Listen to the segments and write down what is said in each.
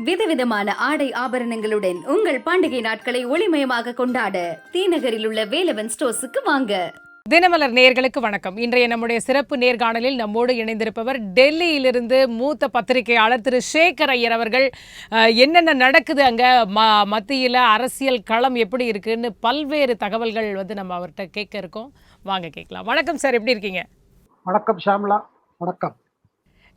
விதவிதமான ஆடை ஆபரணங்களுடன் உங்கள் பண்டிகை நாட்களை ஒளிமயமாக கொண்டாட தீநகரில் உள்ள வேலவன் ஸ்டோர்ஸுக்கு வாங்க. தினமலர் நேயர்களுக்கு வணக்கம். இன்றைய நம்முடைய சிறப்பு நேர்காணலில் நம்மோடு இணைந்திருப்பவர் டெல்லியிலிருந்து மூத்த பத்திரிகையாளர் திரு சேகர் ஐயர் அவர்கள். என்னென்ன நடக்குது அங்க மத்தியில் அரசியல் களம் எப்படி இருக்குன்னு பல்வேறு தகவல்கள் நம்ம அவர்கிட்ட கேட்க இருக்கோம். வாங்க கேட்கலாம். வணக்கம் சார், எப்படி இருக்கீங்க? வணக்கம் ஷாம்லா. வணக்கம்.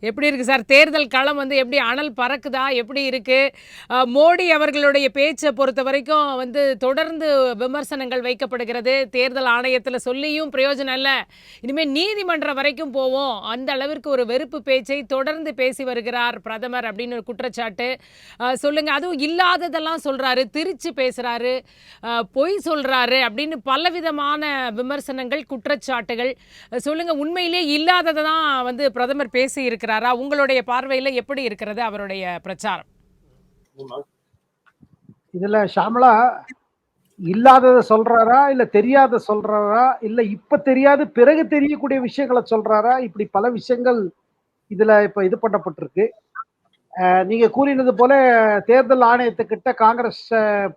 எப்படி இருக்குது சார் தேர்தல் களம்? எப்படி அனல் பறக்குதா? எப்படி இருக்குது? மோடி அவர்களுடைய பேச்சை பொறுத்த வரைக்கும் தொடர்ந்து விமர்சனங்கள் வைக்கப்படுகிறது. தேர்தல் ஆணையத்தில் சொல்லியும் பிரயோஜனம் இல்லை, இனிமேல் நீதிமன்றம் வரைக்கும் போவோம், அந்த அளவிற்கு ஒரு வெறுப்பு பேச்சை தொடர்ந்து பேசி வருகிறார் பிரதமர் அப்படின்னு ஒரு குற்றச்சாட்டு. சொல்லுங்கள், அதுவும் இல்லாததெல்லாம் சொல்கிறாரு, திரிச்சு பேசுகிறாரு, பொய் சொல்கிறாரு அப்படின்னு பலவிதமான விமர்சனங்கள், குற்றச்சாட்டுகள். சொல்லுங்கள், உண்மையிலே இல்லாததை தான் பிரதமர் பேசி இருக்கிறார். உங்களுடைய பார்வையில எப்படி இருக்கிறது அவருடைய பிரச்சாரம்? இதுல ஷாமலா இல்லாதத சொல்றாரா, இல்ல தெரியாத சொல்றாரா, இல்ல இப்ப தெரியாது பிறகு தெரியக்கூடிய விஷயங்களை சொல்றாரா, இப்படி பல விஷயங்கள் இதுல இப்ப இது பண்ணப்பட்டிருக்கு. நீங்க கூறினது போல தேர்தல் ஆணையத்துக்கிட்ட காங்கிரஸ்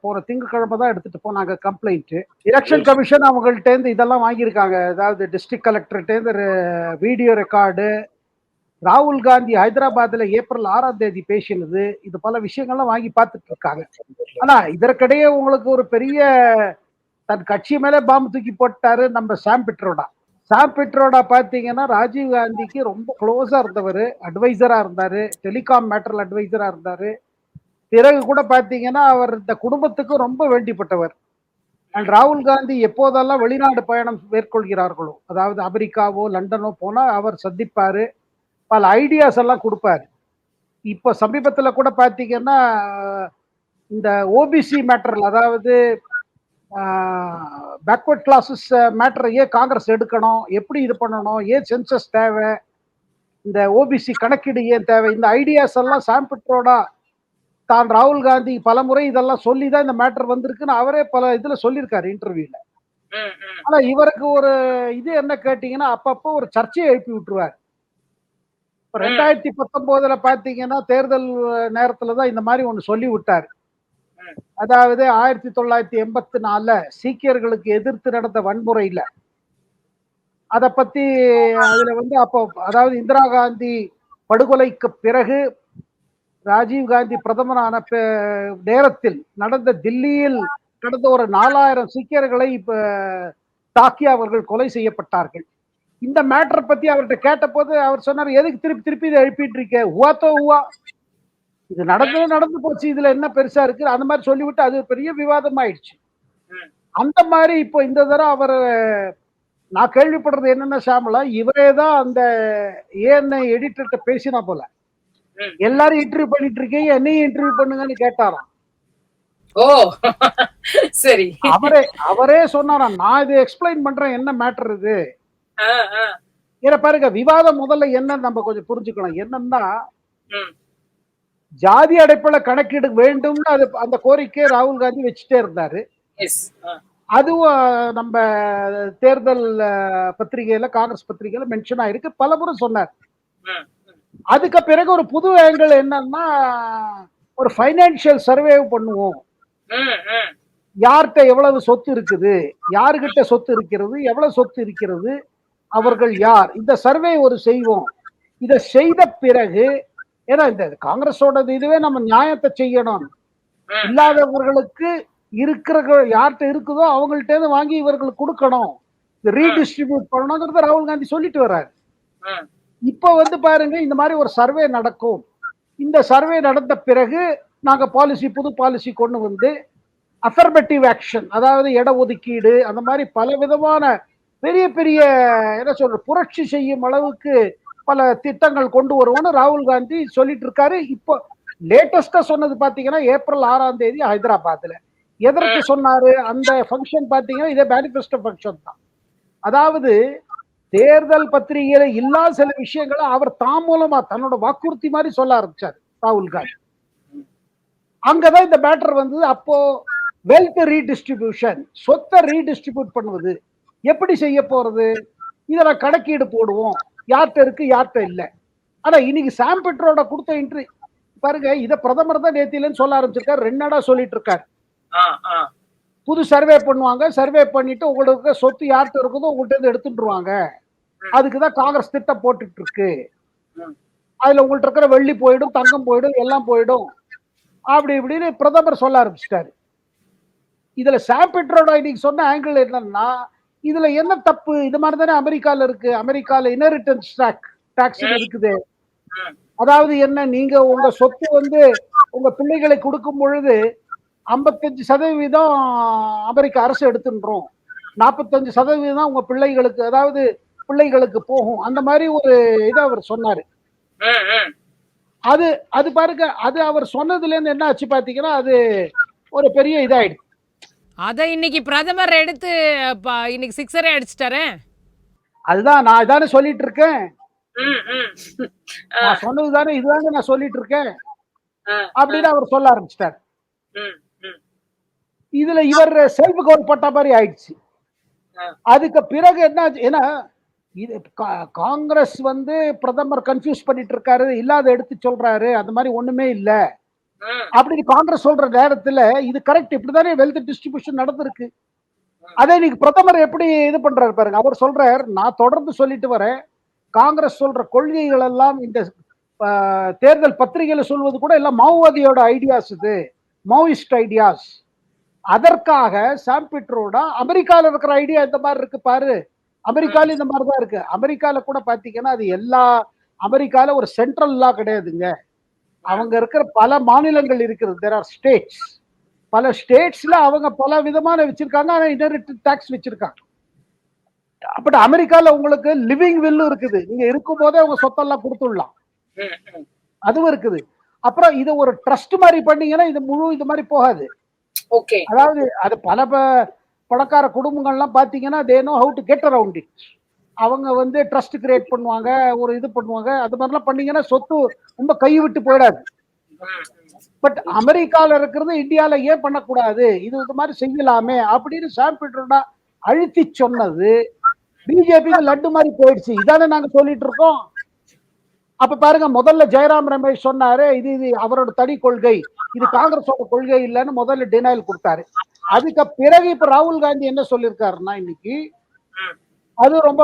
போற திங்கட்கிழமை தான் எடுத்துட்டு போனாங்க கம்ப்ளைண்ட். எலெக்ஷன் கமிஷன் அவங்கள்ட்ட இருந்து இதெல்லாம் வாங்கியிருக்காங்க. அதாவது டிஸ்ட்ரிக்ட் கலெக்டர்கிட்ட இருந்து வீடியோ ரெக்கார்டு, ராகுல் காந்தி ஹைதராபாத்ல ஏப்ரல் 6ஆம் தேதி பேசினது, இது பல விஷயங்கள்லாம் வாங்கி பார்த்துட்டு இருக்காங்க. ஆனா இதற்கிடையே உங்களுக்கு ஒரு பெரிய தன் கட்சி மேல பாம்பு தூக்கி போட்டாரு நம்ம சாம் பிட்ரோடா. சாம் பிட்ரோடா பாத்தீங்கன்னா ராஜீவ் காந்திக்கு ரொம்ப க்ளோஸா இருந்தவர், அட்வைசரா இருந்தாரு, டெலிகாம் மேட்டர்ல அட்வைசரா இருந்தாரு. பிறகு கூட பாத்தீங்கன்னா அவர் இந்த குடும்பத்துக்கு ரொம்ப வேண்டிப்பட்டவர். அண்ட் ராகுல் காந்தி எப்போதெல்லாம் வெளிநாடு பயணம் மேற்கொள்கிறார்களோ, அதாவது அமெரிக்காவோ லண்டனோ போனா அவர் சந்திப்பாரு, பல ஐடியாஸ் எல்லாம் கொடுப்பாரு. இப்போ சமீபத்துல கூட பாத்தீங்கன்னா இந்த ஓபிசி மேட்டர்ல, அதாவது பேக்வர்ட் கிளாஸஸ் மேட்டர் ஏன் காங்கிரஸ் எடுக்கணும், எப்படி இது பண்ணணும், ஏன் சென்சஸ் தேவை, இந்த ஓபிசி கணக்கீடு ஏன் தேவை, இந்த ஐடியாஸ் எல்லாம் சாம் பிட்ரோடா தான் ராகுல் காந்தி பல முறை இதெல்லாம் சொல்லி தான் இந்த மேட்டர் வந்திருக்குன்னு அவரே பல இதுல சொல்லியிருக்காரு இன்டர்வியூல. ஆனா இவருக்கு ஒரு இது என்ன கேட்டீங்கன்னா, அப்பப்போ ஒரு சர்ச்சையை எழுப்பி விட்டுருவார். 2019 பாத்தீங்கன்னா தேர்தல் நேரத்துலதான் இந்த மாதிரி ஒண்ணு சொல்லி விட்டாரு. அதாவது 1984 சீக்கியர்களுக்கு எதிர்த்து நடந்த வன்முறையில அத பத்தி அதுல அப்போ அதாவது இந்திரா காந்தி படுகொலைக்கு பிறகு ராஜீவ் காந்தி பிரதமரான நேரத்தில் நடந்த தில்லியில் கடந்த ஒரு 4000 சீக்கியர்களை தாக்கி அவர்கள் கொலை செய்யப்பட்டார்கள். இந்த மேட்டர் பத்தி அவர்கிட்ட கேட்ட போது அவர் சொன்னார், எதுக்கு திருப்பி திருப்பி இதை எழுப்பிட்டு இருக்க, ஊவா இது நடந்து போச்சு, இதுல என்ன பெருசா இருக்கு, அந்த மாதிரி சொல்லிவிட்டு அது பெரிய விவாதம் ஆயிடுச்சு. அந்த மாதிரி இப்போ இந்த தடவை அவர் நான் கேள்விப்படுறது என்னன்னா ஷாமலா, இவரே தான் அந்த ஏஎன்ஐ எடிட்டர்கிட்ட பேசினா போல, எல்லாரும் இன்டர்வியூ பண்ணிட்டு இருக்கீங்க, என்னையும் இன்டர்வியூ பண்ணுங்கன்னு கேட்டாராம். ஓ சரி. அவரே சொன்னாராம், நான் இதை எக்ஸ்பிளைன் பண்றேன் என்ன மேட்டர் இது. ஏன்னா பாருங்க, விவாதம் முதல்ல என்ன நம்ம கொஞ்சம் புரிஞ்சுக்கணும். என்னன்னா, ஜாதி அடிப்படை கணக்கீடு வேண்டும்னு அது அந்த கோரிக்கை ராகுல் காந்தி வச்சுட்டே இருந்தாரு. அதுவும் நம்ம தேர்தல் பத்திரிகையில, காங்கிரஸ் பத்திரிகையில மென்ஷன் ஆயிருக்கு, பல முறை சொன்னார். அதுக்கு பிறகு ஒரு புது ஆங்கிள் என்னன்னா, ஒரு பைனான்சியல் சர்வே பண்ணுவோம், யார்கிட்ட எவ்வளவு சொத்து இருக்குது, யாருகிட்ட சொத்து இருக்கிறது, எவ்வளவு சொத்து இருக்கிறது, அவர்கள் யார், இந்த சர்வே ஒரு செய்வோம். இதை செய்த பிறகு, ஏன்னா இந்த காங்கிரஸோட இதுவே நம்ம நியாயத்தை செய்யணும், இல்லாதவர்களுக்கு இருக்கிற யார்கிட்ட இருக்குதோ அவங்கள்ட்ட வாங்கி இவர்களுக்கு கொடுக்கணும், ரீடிஸ்ட்ரிபியூட் பண்ணணுங்கிறத ராகுல் காந்தி சொல்லிட்டு வர்றாரு. இப்ப பாருங்க, இந்த மாதிரி ஒரு சர்வே நடக்கும், இந்த சர்வே நடந்த பிறகு நாங்க புது பாலிசி கொண்டு வந்து அஃபர்மேட்டிவ் ஆக்ஷன், அதாவது இடஒதுக்கீடு, அந்த மாதிரி பல விதமான பெரிய பெரிய என்ன சொல்ற புரட்சி செய்யும் அளவுக்கு பல திட்டங்கள் கொண்டு வருவோம்னு ராகுல் காந்தி சொல்லிட்டு இருக்காரு. இப்போ லேட்டஸ்டா சொன்னது பாத்தீங்கன்னா ஏப்ரல் 6ஆம் தேதி ஹைதராபாத்ல. எதற்கு சொன்னாரு அந்த ஃபங்க்ஷன் பாத்தீங்கன்னா, இதே மேனிஃபெஸ்டோ ஃபங்க்ஷன் தான். அதாவது தேர்தல் பத்திரிகையில இல்லாத சில விஷயங்களை அவர் தாம் மூலமா தன்னோட வாக்குறுதி மாதிரி சொல்ல ஆரம்பிச்சாரு ராகுல் காந்தி. அங்கதான் இந்த மேட்டர் வந்தது. அப்போ வெல்த் ரீடிஸ்ட்ரிபியூஷன், சொத்தை ரீடிஸ்ட்ரிபியூட் பண்ணுவது எப்படி செய்ய போறது, இதை கணக்கீடு போடுவோம், யார்கிட்ட இருக்கு யார்கிட்ட இல்லை. ஆனா இன்னைக்கு சாம் பிட்ரோட கொடுத்த பாருங்க, இத பிரதமர் தான் நேத்திலன்னு சொல்ல ஆரம்பிச்சிருக்காரு. 2 நாளா சொல்லிட்டு இருக்காரு. ஆ, ஆ. புது சர்வே பண்ணுவாங்க. சர்வே பண்ணிட்டு உங்களுக்கு சொத்து யார்ட்ட இருக்குதோ உங்கள்ட்ட இருந்து எடுத்துட்டுருவாங்க. ம், அதுக்கு தான் காங்கிரஸ் திட்டம் போட்டுட்டு இருக்கு. ம். அதுல உங்கள்ட்ட இருக்கிற வெள்ளி போயிடும், தங்கம் போயிடும், எல்லாம் போயிடும். அப்படி இப்படின்னு பிரதமர் சொல்ல ஆரம்பிச்சுட்டாரு. இதுல சாம் பிட்ரோடா இன்னைக்கு சொன்ன ஆங்கிள் என்னன்னா, இதுல என்ன தப்பு? இது மாதிரி தானே அமெரிக்கால இருக்கு. அமெரிக்கால இன்ஹெரிட்டன்ஸ் டாக்ஸ்ன்னு ம், இருக்குது. ம். அதாவது என்ன, நீங்க உங்க சொத்து வந்து உங்க பிள்ளைகளை கொடுக்கும் பொழுது 55% அமெரிக்க அரசு எடுத்துன்றோம். 45% உங்க பிள்ளைகளுக்கு, அதாவது பிள்ளைகளுக்கு போகும். அந்த மாதிரி ஒரு இத அவர் சொன்னாரு. ம், ம். அது அது பாருங்க, அது அவர் சொன்னதுல இருந்து என்ன ஆச்சு பாத்தீங்கன்னா, அது ஒரு பெரிய இதாயிடுச்சு. அத இன்னைக்கு பிரதமர் எடுத்து இன்னைக்கு சிக்ஸரே அடிச்சிட்டாரே. அதுதான் நான் இதானே சொல்லிட்டு இருக்கேன். ம், ம். ஆ, நான் சொன்னது தானே, இதுதானே நான் சொல்லிட்டு இருக்கேன் ஆ, அப்படின்னு அவர் சொல்ல ஆரம்பிச்சிட்டார். ம், ம். இதுல இவர் செல்ஃப் கோல் பட்ட மாதிரி ஆயிடுச்சு. ஆ. அதுக்கு பிறகு என்ன ஆச்சு? ஏன்னா இது காங்கிரஸ் வந்து பிரதமர் கன்ஃபியூஸ் பண்ணிட்டு இருக்காரு, இல்லாத எடுத்து சொல்றாரு, அந்த மாதிரி ஒண்ணுமே இல்ல ம், அப்படின்னு காங்கிரஸ் சொல்ற நேரத்துல இது கரெக்ட், இப்படிதானே வெல்த் டிஸ்ட்ரிபியூஷன் நடந்திருக்கு. அதே இன்னைக்கு பிரதமர் எப்படி இது பண்றாரு பாருங்க. அவர் சொல்றாரு, நான் தொடர்ந்து சொல்லிட்டு வரேன், காங்கிரஸ் சொல்ற கொள்கைகள் எல்லாம் இந்த தேர்தல் பத்திரிகையில சொல்வது கூட எல்லாம் மாவோவாதியோட ஐடியாஸ், இது மாவோயிஸ்ட் ஐடியாஸ். அதற்காக சாம் பிட்ரோடா அமெரிக்கால இருக்கிற ஐடியா இந்த மாதிரி இருக்கு பாரு, அமெரிக்கால இந்த மாதிரி தான் இருக்கு. அமெரிக்கால கூட பாத்தீங்கன்னா அது எல்லா, அமெரிக்கால ஒரு சென்ட்ரல் லா கிடையாதுங்க. அவங்க இருக்கிற பல மாநிலங்கள் இருக்கிறது. There are states. பல ஸ்டேட்ஸ்ல அவங்க பல விதமான வச்சிருக்காங்க. ஆனா இன்ஹெரிட்டட் டாக்ஸ் வச்சிருக்காங்க. பட் அமெரிக்கால உங்களுக்கு லிவிங் வில்லு இருக்குது. நீங்க இருக்கும் போதே உங்க சொத்தெல்லாம் கொடுத்துடலாம். ம், ம். அதுவும் இருக்குது. அப்புறம் இதை ஒரு ட்ரஸ்ட் மாதிரி பண்ணீங்கன்னா இது முழு இது மாதிரி போகாது. ஓகே. அதாவது அது பல பணக்கார குடும்பங்கள்லாம் பாத்தீங்கன்னா they know how to get around it. அவங்க வந்து ட்ரஸ்ட் கிரியேட் பண்ணுவாங்க, ஒரு இது பண்ணுவாங்க. அது மாதிரிலாம் பண்ணீங்கன்னா சொத்து ரொம்ப கை விட்டு போயிடாது. ம், பட் அமெரிக்கால இருக்கிறது இந்தியால ஏன் பண்ணக்கூடாது, இது இது மாதிரி செய்யலாமே அப்படின்னு சாம் பிட்ரோடா அழுத்தி சொன்னது பிஜேபிக்கு லட்டு மாதிரி போயிடுச்சு. இதானே நாங்க சொல்லிட்டு இருக்கோம். அப்ப பாருங்க, முதல்ல ஜெயராம் ரமேஷ் சொன்னாரு இது இது அவரோட தனி கொள்கை, இது காங்கிரஸோட கொள்கை இல்லைன்னு முதல்ல டினைல் கொடுத்தாரு. அதுக்கு பிறகு இப்ப ராகுல் காந்தி என்ன சொல்லியிருக்காருன்னா இன்னைக்கு, ம். அது ரொம்ப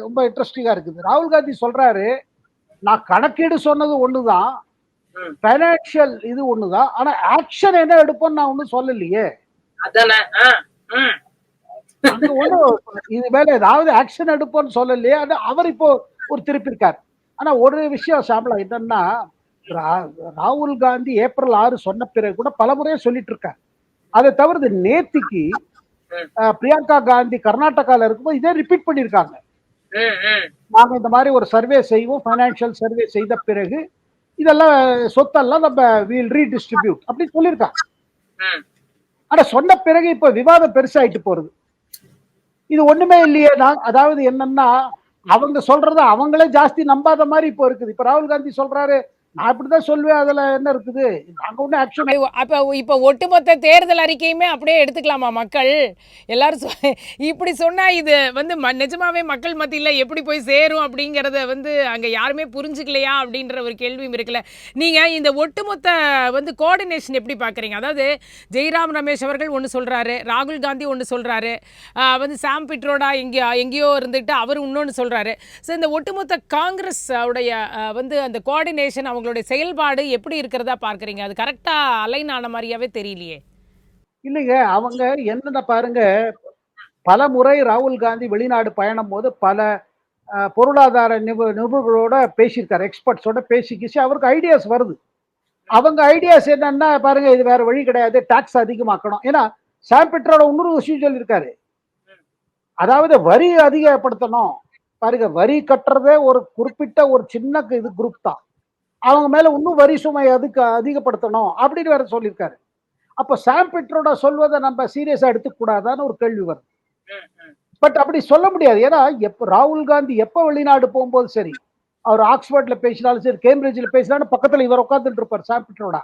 ரொம்ப இன்ட்ரெஸ்டிங்கா இருக்குது. ராகுல் காந்தி சொல்றாரு, நான் கணக்கீடு சொன்னது ஒண்ணுதான், ம். பைனான்சியல் இது ஒண்ணுதான், ஆனா ஆக்ஷன் என்ன எடுப்போம்னு நான் ஒண்ணும் சொல்லலையே. அதானே. ஆ, ம். அங்க ஒண்ணும் இது மேல ஏதாவது ஆக்ஷன் எடுப்போம்னு சொல்லலையே. அது அவர் இப்போ ஒரு திருப்பியிருக்காரு. ஆனா ஒரு விஷயம் சாம்பலா என்னன்னா, ராகுல் காந்தி ஏப்ரல் 6 சொன்ன பிறகு கூட பல முறையே சொல்லிட்டு இருக்காரு. அதை தவிர்த்து நேத்திக்கு ம், பிரியங்கா காந்தி கர்நாடகால இருக்கும்போது இதே ரிப்பீட் பண்ணியிருக்காங்க. ம், ம். நாங்க இந்த மாதிரி ஒரு சர்வே செய்வோம், பைனான்சியல் சர்வே செய்த பிறகு இதெல்லாம் சொத்தெல்லாம் நம்ம வீல் ரீடிஸ்ட்ரிபியூட் அப்படின்னு சொல்லியிருக்காங்க. ம். ஆனா சொன்ன பிறகு இப்ப விவாதம் பெருசாயிட்டு போறது. இது ஒண்ணுமே இல்லையே. நான் அதாவது என்னன்னா, அவங்க சொல்றத அவங்களே ஜாஸ்தி நம்பாத மாதிரி இப்போ இருக்குது. இப்ப ராகுல் காந்தி சொல்றாரு, நான் இப்படிதான் சொல்லுவேன், அதுல என்ன இருக்குது, நாங்க ஒன்னும் ஆக்ஷன். அப்ப இப்ப ஒட்டுமொத்த தேர்தல் அறிக்கையுமே அப்படியே எடுத்துக்கலாமா மக்கள்? எல்லாரும் இப்படி சொன்னா இது வந்து நிஜமாவே மக்கள் மத்தியில எப்படி போய் சேரும் அப்படிங்கிறத வந்து அங்க யாருமே புரிஞ்சுக்கலையா அப்படின்ற ஒரு கேள்வியும் இருக்குல்ல. நீங்க இந்த ஒட்டுமொத்த வந்து கோஆர்டினேஷன் எப்படி பார்க்குறீங்க? அதாவது ஜெய்ராம் ரமேஷ் அவர்கள் ஒன்று சொல்றாரு, ராகுல் காந்தி ஒன்று சொல்றாரு, வந்து சாம் பிட்ரோடா எங்கேயோ இருந்துட்டு அவர் இன்னொன்று சொல்றாரு. ஸோ இந்த ஒட்டுமொத்த காங்கிரஸ் உடைய வந்து அந்த கோஆர்டினேஷன், அவங்களுடைய செயல்பாடு எப்படி இருக்கிறதா பார்க்குறீங்க? அது கரெக்டா அலைன் ஆன மாதிரியாவே தெரியலையே. இல்லைங்க, அவங்க என்னன்னா பாருங்க, பல முறை ராகுல் காந்தி வெளிநாடு பயணம் போது பல பொருளாதார நிபுணர்களோட பேசியிருக்காரு, எக்ஸ்பர்ட்ஸோட பேசி அவருக்கு ஐடியாஸ் வருது. அவங்க ஐடியாஸ் என்னன்னா பாருங்க, இது வேற வழி கிடையாது, டாக்ஸ் அதிகமாக்கணும். ஏன்னா சாம் பிட்ரோட இன்னொரு விஷயம் சொல்லியிருக்காரு, அதாவது வரி அதிகப்படுத்தணும். பாருங்க, வரி கட்டுறதே ஒரு குறிப்பிட்ட ஒரு சின்ன இது குரூப் தான், அவங்க மேல இன்னும் வரி சுமை அதுக்கு அதிகப்படுத்தணும் அப்படின்னு வேற சொல்லியிருக்காரு. அப்ப சாம் பிட்ரோட சொல்வதை நம்ம சீரியஸா எடுத்துக்க கூடாதான்னு ஒரு கேள்வி வருது. ம், ம். பட் அப்படி சொல்ல முடியாது. ஏன்னா எப்ப ராகுல் காந்தி எப்ப வெளிநாடு போகும்போது சரி, அவர் ஆக்ஸ்போர்ட்ல பேசினாலும் சரி, கேம்பிரிட்ஜ்ல பேசினாலும் பக்கத்துல இவர் உட்கார்ந்துட்டு இருப்பார் சாம் பிட்ரோட.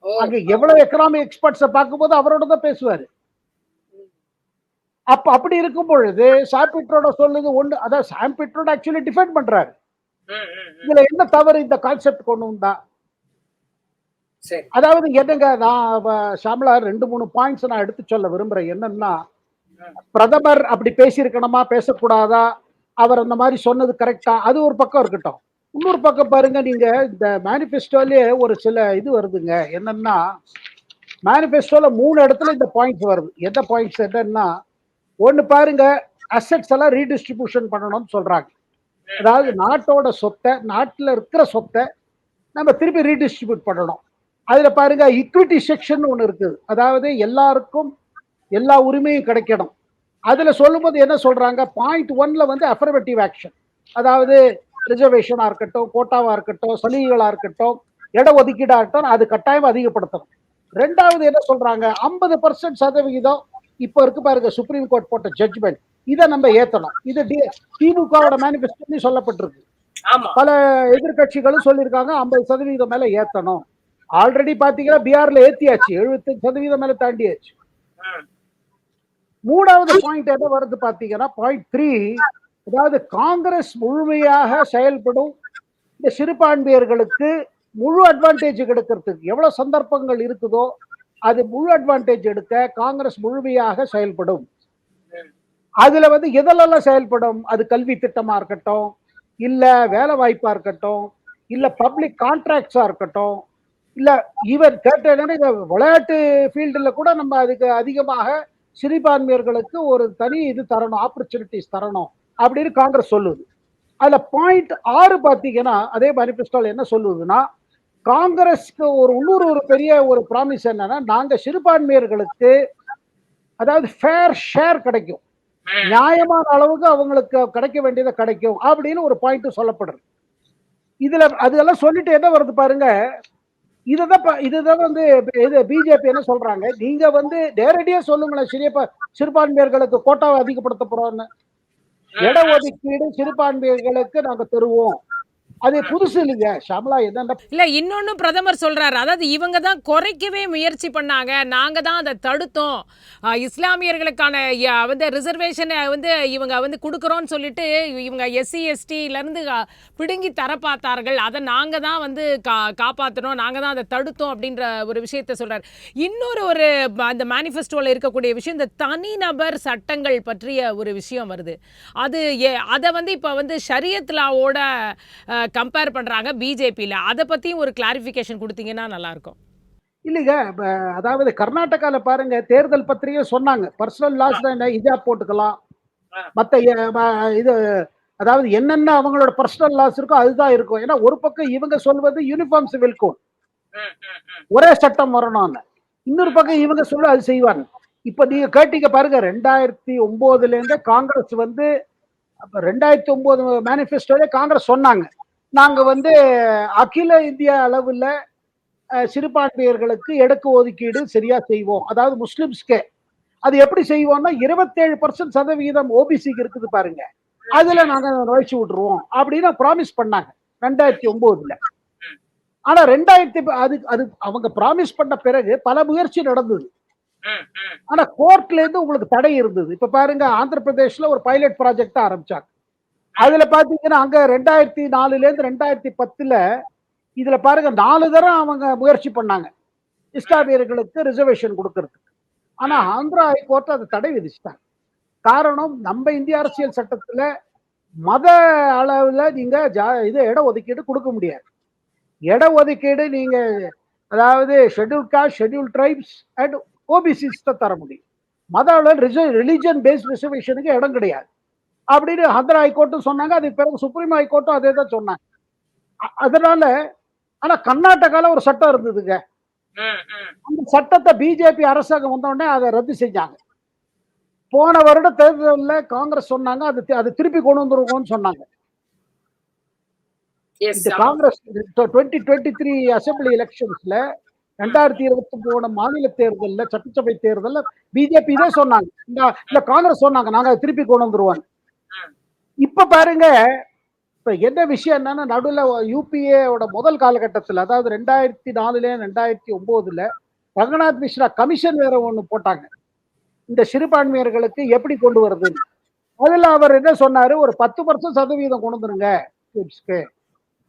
ஓ. அங்க எவ்வளவு எக்கனாமிக் எக்ஸ்பர்ட்ஸை பார்க்கும்போது அவரோட தான் பேசுவாரு. அப்ப அப்படி இருக்கும் பொழுது சாம் பிட்ரோட சொல்லுது ஒண்ணு, அதாவது சாம் பிட்ரோட ஆக்சுவலி டிஃபெண்ட் பண்றாரு. ம், ம், ம். இதுல என்ன தவறு இந்த கான்செப்ட் கொண்டு வந்தா? சரி. அதாவது என்னங்க நான் ஷாம்லா 2-3 பாயிண்ட்ஸ் நான் எடுத்து சொல்ல விரும்புறேன். என்னன்னா, ம். பிரதமர் அப்படி பேசியிருக்கணுமா, பேசக்கூடாதா? அவர் அந்த மாரி சொன்னது கரெக்ட்டா? அது ஒரு பக்கம் இருக்கட்டும். இன்னொரு பக்கம் பாருங்க, நீங்க இந்த மேனிஃபெஸ்டோலயே ஒரு சில இது வருதுங்க. என்னன்னா, மேனிஃபெஸ்டோல 3 இடத்துல இந்த பாயிண்ட்ஸ் வருது. எந்த பாயிண்ட்ஸ் என்னன்னா, ஒண்ணு பாருங்க, அசெட்ஸ் எல்லாம் ரீடிஸ்ட்ரிபியூஷன் பண்ணணும்னு சொல்றாங்க. அதாவது நாட்டோட சொத்த, நாட்டுல இருக்கிற சொத்த நம்ம திருப்பி ரீடிஸ்ட்ரிபியூட் பண்ணணும். அதுல பாருங்க ஈக்விட்டி செக்ஷன் ஒண்ணு இருக்குது. அதாவது எல்லாருக்கும் எல்லா உரிமையும் கிடைக்கணும். அதுல சொல்லும்போது என்ன சொல்றாங்க, பாயிண்ட் 1ல வந்து அஃபர்மேட்டிவ் ஆக்ஷன். அதாவது ரிசர்வேஷனா இருக்கட்டும், கோட்டாவா இருக்கட்டும், சலுகைகளா இருக்கட்டும், இட ஒதுக்கீடா இருக்கட்டும், அது கட்டாயம் அதிகப்படுத்தணும். 2வது என்ன சொல்றாங்க, 50% சதவிகிதம் இப்ப இருக்கு பாருங்க சுப்ரீம் கோர்ட் போட்ட ஜட்ஜ்மெண்ட். இதை நம்ம ஏத்தணும். இது திமுகவோட மேனிபெஸ்டோலயும் சொல்லப்பட்டிருக்கு. ஆமா. பல எதிர்கட்சிகளும் சொல்லியிருக்காங்க 50% மேல ஏத்தணும். ஆல்ரெடி பாத்தீங்கன்னா பீகார்ல ஏத்தியாச்சு, 75% மேல தாண்டியாச்சு. ம். 3வது பாயிண்ட் என்ன வருது பாத்தீங்கன்னா பாயிண்ட் 3, அதாவது காங்கிரஸ் முழுமையாக செயல்படும் இந்த சிறுபான்மையர்களுக்கு முழு அட்வான்டேஜ் கிடைக்கிறதுக்கு எவ்வளவு சந்தர்ப்பங்கள் இருக்குதோ அது முழு அட்வான்டேஜ் எடுக்க காங்கிரஸ் முழுமையாக செயல்படும். ம். அதுல வந்து எதெல்லாம் செயல்படும், அது கல்வி திட்டமா இருக்கட்டும், இல்ல வேலை வாய்ப்பா இருக்கட்டும், இல்ல பப்ளிக் கான்ட்ராக்ட்ஸா இருக்கட்டும், இல்ல ஈவன் கேட்டேன்னா இந்த விளையாட்டு ஃபீல்டுல கூட நம்ம அதுக்கு அதிகமாக சிறுபான்மையர்களுக்கு ஒரு தனி இது தரணும், ஆப்பர்ச்சுனிட்டிஸ் தரணும் அப்படின்னு காங்கிரஸ் சொல்லுது. அதுல பாயிண்ட் 6 பாத்தீங்கன்னா அதே மேனிபெஸ்டோல என்ன சொல்லுதுன்னா, காங்கிரஸ்க்கு ஒரு பெரிய ஒரு ப்ராமிஸ் என்னன்னா, நாங்க சிறுபான்மையர்களுக்கு அதாவது ஃபேர் ஷேர் கிடைக்கும், ம். நியாயமான அளவுக்கு அவங்களுக்கு கிடைக்க வேண்டியது கிடைக்கும் அப்படின்னு ஒரு பாயிண்ட் சொல்லப்படுறது. இதுல அதெல்லாம் சொல்லிட்டு என்ன வருது பாருங்க, இதுதான் வந்து இது பிஜேபி என்ன சொல்றாங்க, நீங்க வந்து நேரடியா சொல்லுங்களேன், சிறுபான்மையர்களுக்கு கோட்டாவை அதிகப்படுத்த போறோம்னு. இட ஒதுக்கீடு சிறுபான்மையர்களுக்கு நாங்க தருவோம். அது புதுசு இல்லைங்க ஷாமலா. என்னன்னா இல்ல இன்னொன்னு பிரதமர் சொல்றாரு. அதாவது இவங்க தான் குறைக்கவே முயற்சி பண்ணாங்க. நாங்க தான் அத தடுத்தோம். இஸ்லாமியர்களுக்கான வந்து ரிசர்வேஷன் வந்து இவங்க வந்து குடுக்குறோம்னு சொல்லிட்டு இவங்க எஸ்சி எஸ்டில இருந்து பிடுங்கி தர பார்த்தார்கள். அத நாங்க தான் வந்து காப்பாத்தணும். நாங்க தான் அத தடுத்தோம் அப்படின்ற ஒரு விஷயத்தை சொல்றாரு. இன்னொரு ஒரு அந்த மேனிஃபெஸ்டோல இருக்கக்கூடிய விஷயம் இந்த தனிநபர் சட்டங்கள் பற்றிய ஒரு விஷயம் வருது. அது அத வந்து இப்ப வந்து ஷரியத் லாவோட கம்பேர் பண்றாங்க பிஜேபியில். அதை பத்தியும் ஒரு கிளாரிஃபிகேஷன் கொடுத்தீங்கன்னா நல்லா இருக்கும். இல்லைங்க, அதாவது கர்நாடகால பாருங்க தேர்தல் பத்திரிகை சொன்னாங்க, பர்சனல் லாஸ் தான், ஹிஜாப் போட்டுக்கலாம், மத்த இது அதாவது என்னென்ன அவங்களோட பர்சனல் லாஸ் இருக்கோ அதுதான் இருக்கும். ஏன்னா ஒரு பக்கம் இவங்க சொல்வது யூனிஃபார்ம் சிவில் கோட், ஒரே சட்டம் வரணும்னு, இன்னொரு பக்கம் இவங்க சொல்ல அது செய்வாங்க. இப்ப நீங்க கேட்டீங்க பாருங்க, 2009ல இருந்து காங்கிரஸ் வந்து 2009 மேனிஃபெஸ்டோல காங்கிரஸ் சொன்னாங்க, நாங்க வந்து அகில இந்திய அளவுல சிறுபான்மையர்களுக்கு இடக்கு ஒதுக்கீடு சரியா செய்வோம். அதாவது முஸ்லிம்ஸ்க்கு அது எப்படி செய்வோம்னா 27% ஓபிசிக்கு இருக்குது பாருங்க, அதுல நாங்க நுழைச்சு விட்டுருவோம் அப்படின்னு ப்ராமிஸ் பண்ணாங்க 2009ல. ஆனா 2000 அது அது அவங்க ப்ராமிஸ் பண்ண பிறகு பல முயற்சி நடந்தது. ஆனா கோர்ட்ல இருந்து உங்களுக்கு தடை இருந்தது. இப்ப பாருங்க ஆந்திர பிரதேஷ்ல ஒரு பைலட் ப்ராஜெக்ட் ஆரம்பிச்சாங்க. அதுல பாத்தீங்கன்னா அங்க 2004ல இருந்து 2010ல இதுல பாருங்க 4 தரம் அவங்க முயற்சி பண்ணாங்க இஸ்லாமியர்களுக்கு ரிசர்வேஷன் கொடுக்கறதுக்கு. ஆனா ஆந்திரா ஹைகோர்ட் அது தடை விதிச்சிட்டாங்க. காரணம், நம்ம இந்திய அரசியல் சட்டத்துல மத அளவுல நீங்க இது இட ஒதுக்கீடு கொடுக்க முடியாது. இட ஒதுக்கீடு நீங்க அதாவது schedule cost, schedule tribes and OBCs தான் தர முடியும். மத அளவில் ரிலிஜன் பேஸ்ட் ரிசர்வேஷனுக்கு இடம் கிடையாது அப்படின்னு ஆந்திரா ஹைகோர்ட்டும் சொன்னாங்க. அதுக்கு பிறகு சுப்ரீம் ஹைகோர்ட்டும் அதே தான் சொன்னாங்க. அதனால ஆனா கர்நாடகால ஒரு சட்டம் இருந்ததுங்க, அந்த சட்டத்தை பிஜேபி அரசாங்கம் வந்த உடனே அதை ரத்து செஞ்சாங்க. போன வருட தேர்தலில் காங்கிரஸ் சொன்னாங்க அது திருப்பி கொண்டு வந்துருவோம்னு சொன்னாங்க. இந்த காங்கிரஸ் 2023 அசெம்பிளி எலெக்ஷன்ஸ்ல 2023 மாநில தேர்தலில், சட்டசபை தேர்தலில் பிஜேபி இதே சொன்னாங்க, இந்த காங்கிரஸ் சொன்னாங்க நாங்க அதை திருப்பி கொண்டு வந்துருவோம். இப்ப பாருங்க, இப்ப என்ன விஷயம் என்னன்னா, நடுவில் யூபிஏவோட முதல் காலகட்டத்தில், அதாவது 2004ல 2009ல ரங்கநாத் மிஸ்ரா கமிஷன் வேற ஒண்ணு போட்டாங்க இந்த சிறுபான்மையர்களுக்கு எப்படி கொண்டு வருது. அதுல அவர் என்ன சொன்னாரு, ஒரு 10% கொண்டு வந்துருங்க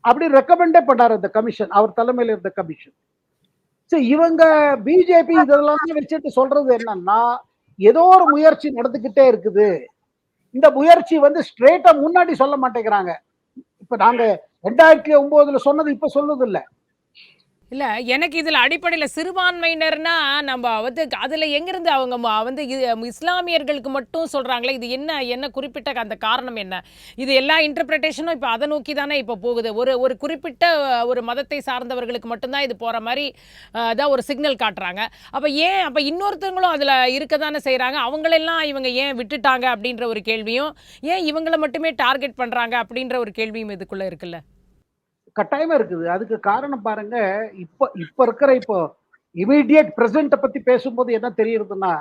அப்படி ரெக்கமெண்டே பண்ணாரு இந்த கமிஷன், அவர் தலைமையில் இருந்த கமிஷன். சரி, இவங்க பிஜேபி இதெல்லாம் வச்சுட்டு சொல்றது என்னன்னா, ஏதோ ஒரு முயற்சி நடந்துகிட்டே இருக்குது. இந்த முயற்சி வந்து ஸ்ட்ரெயிட்டா முன்னாடி சொல்ல மாட்டேங்கிறாங்க. இப்ப நாங்க 2009ல சொன்னது இப்ப சொல்லுது இல்ல. இல்ல, எனக்கு இதுல அடிப்படையில சிறுபான்மையினர்னா, நம்ம வந்து அதுல எங்கிருந்து அவங்க வந்து இஸ்லாமியர்களுக்கு மட்டும் சொல்றாங்களே, இது என்ன என்ன குறிப்பிட்ட அந்த காரணம் என்ன? இது எல்லா இன்டர்பிரேஷனும் இப்ப அத நோக்கி தானே இப்ப போகுது. ஒரு ஒரு குறிப்பிட்ட ஒரு மதத்தை சார்ந்தவர்களுக்கு மட்டும் தான் இது போற மாரி தான் ஒரு சிக்னல் காட்டுறாங்க. அப்ப இன்னொருத்தவங்களும் அதுல இருக்க தானே செய்றாங்க. அவங்களெல்லாம் இவங்க ஏன் விட்டுட்டாங்க அப்படின்ற ஒரு கேள்வியும், ஏன் இவங்கள மட்டுமே டார்கெட் பண்றாங்க அப்படின்ற ஒரு கேள்வியும் இதுக்குள்ள இருக்குல்ல? கட்டாயமா இருக்குது. அதுக்கு காரணம் பாருங்க, இப்ப இப்ப இருக்கிற இப்போ இமிடியேட் பிரசன்ட்ட பத்தி பேசும்போது என்ன தெரியுதுன்னா,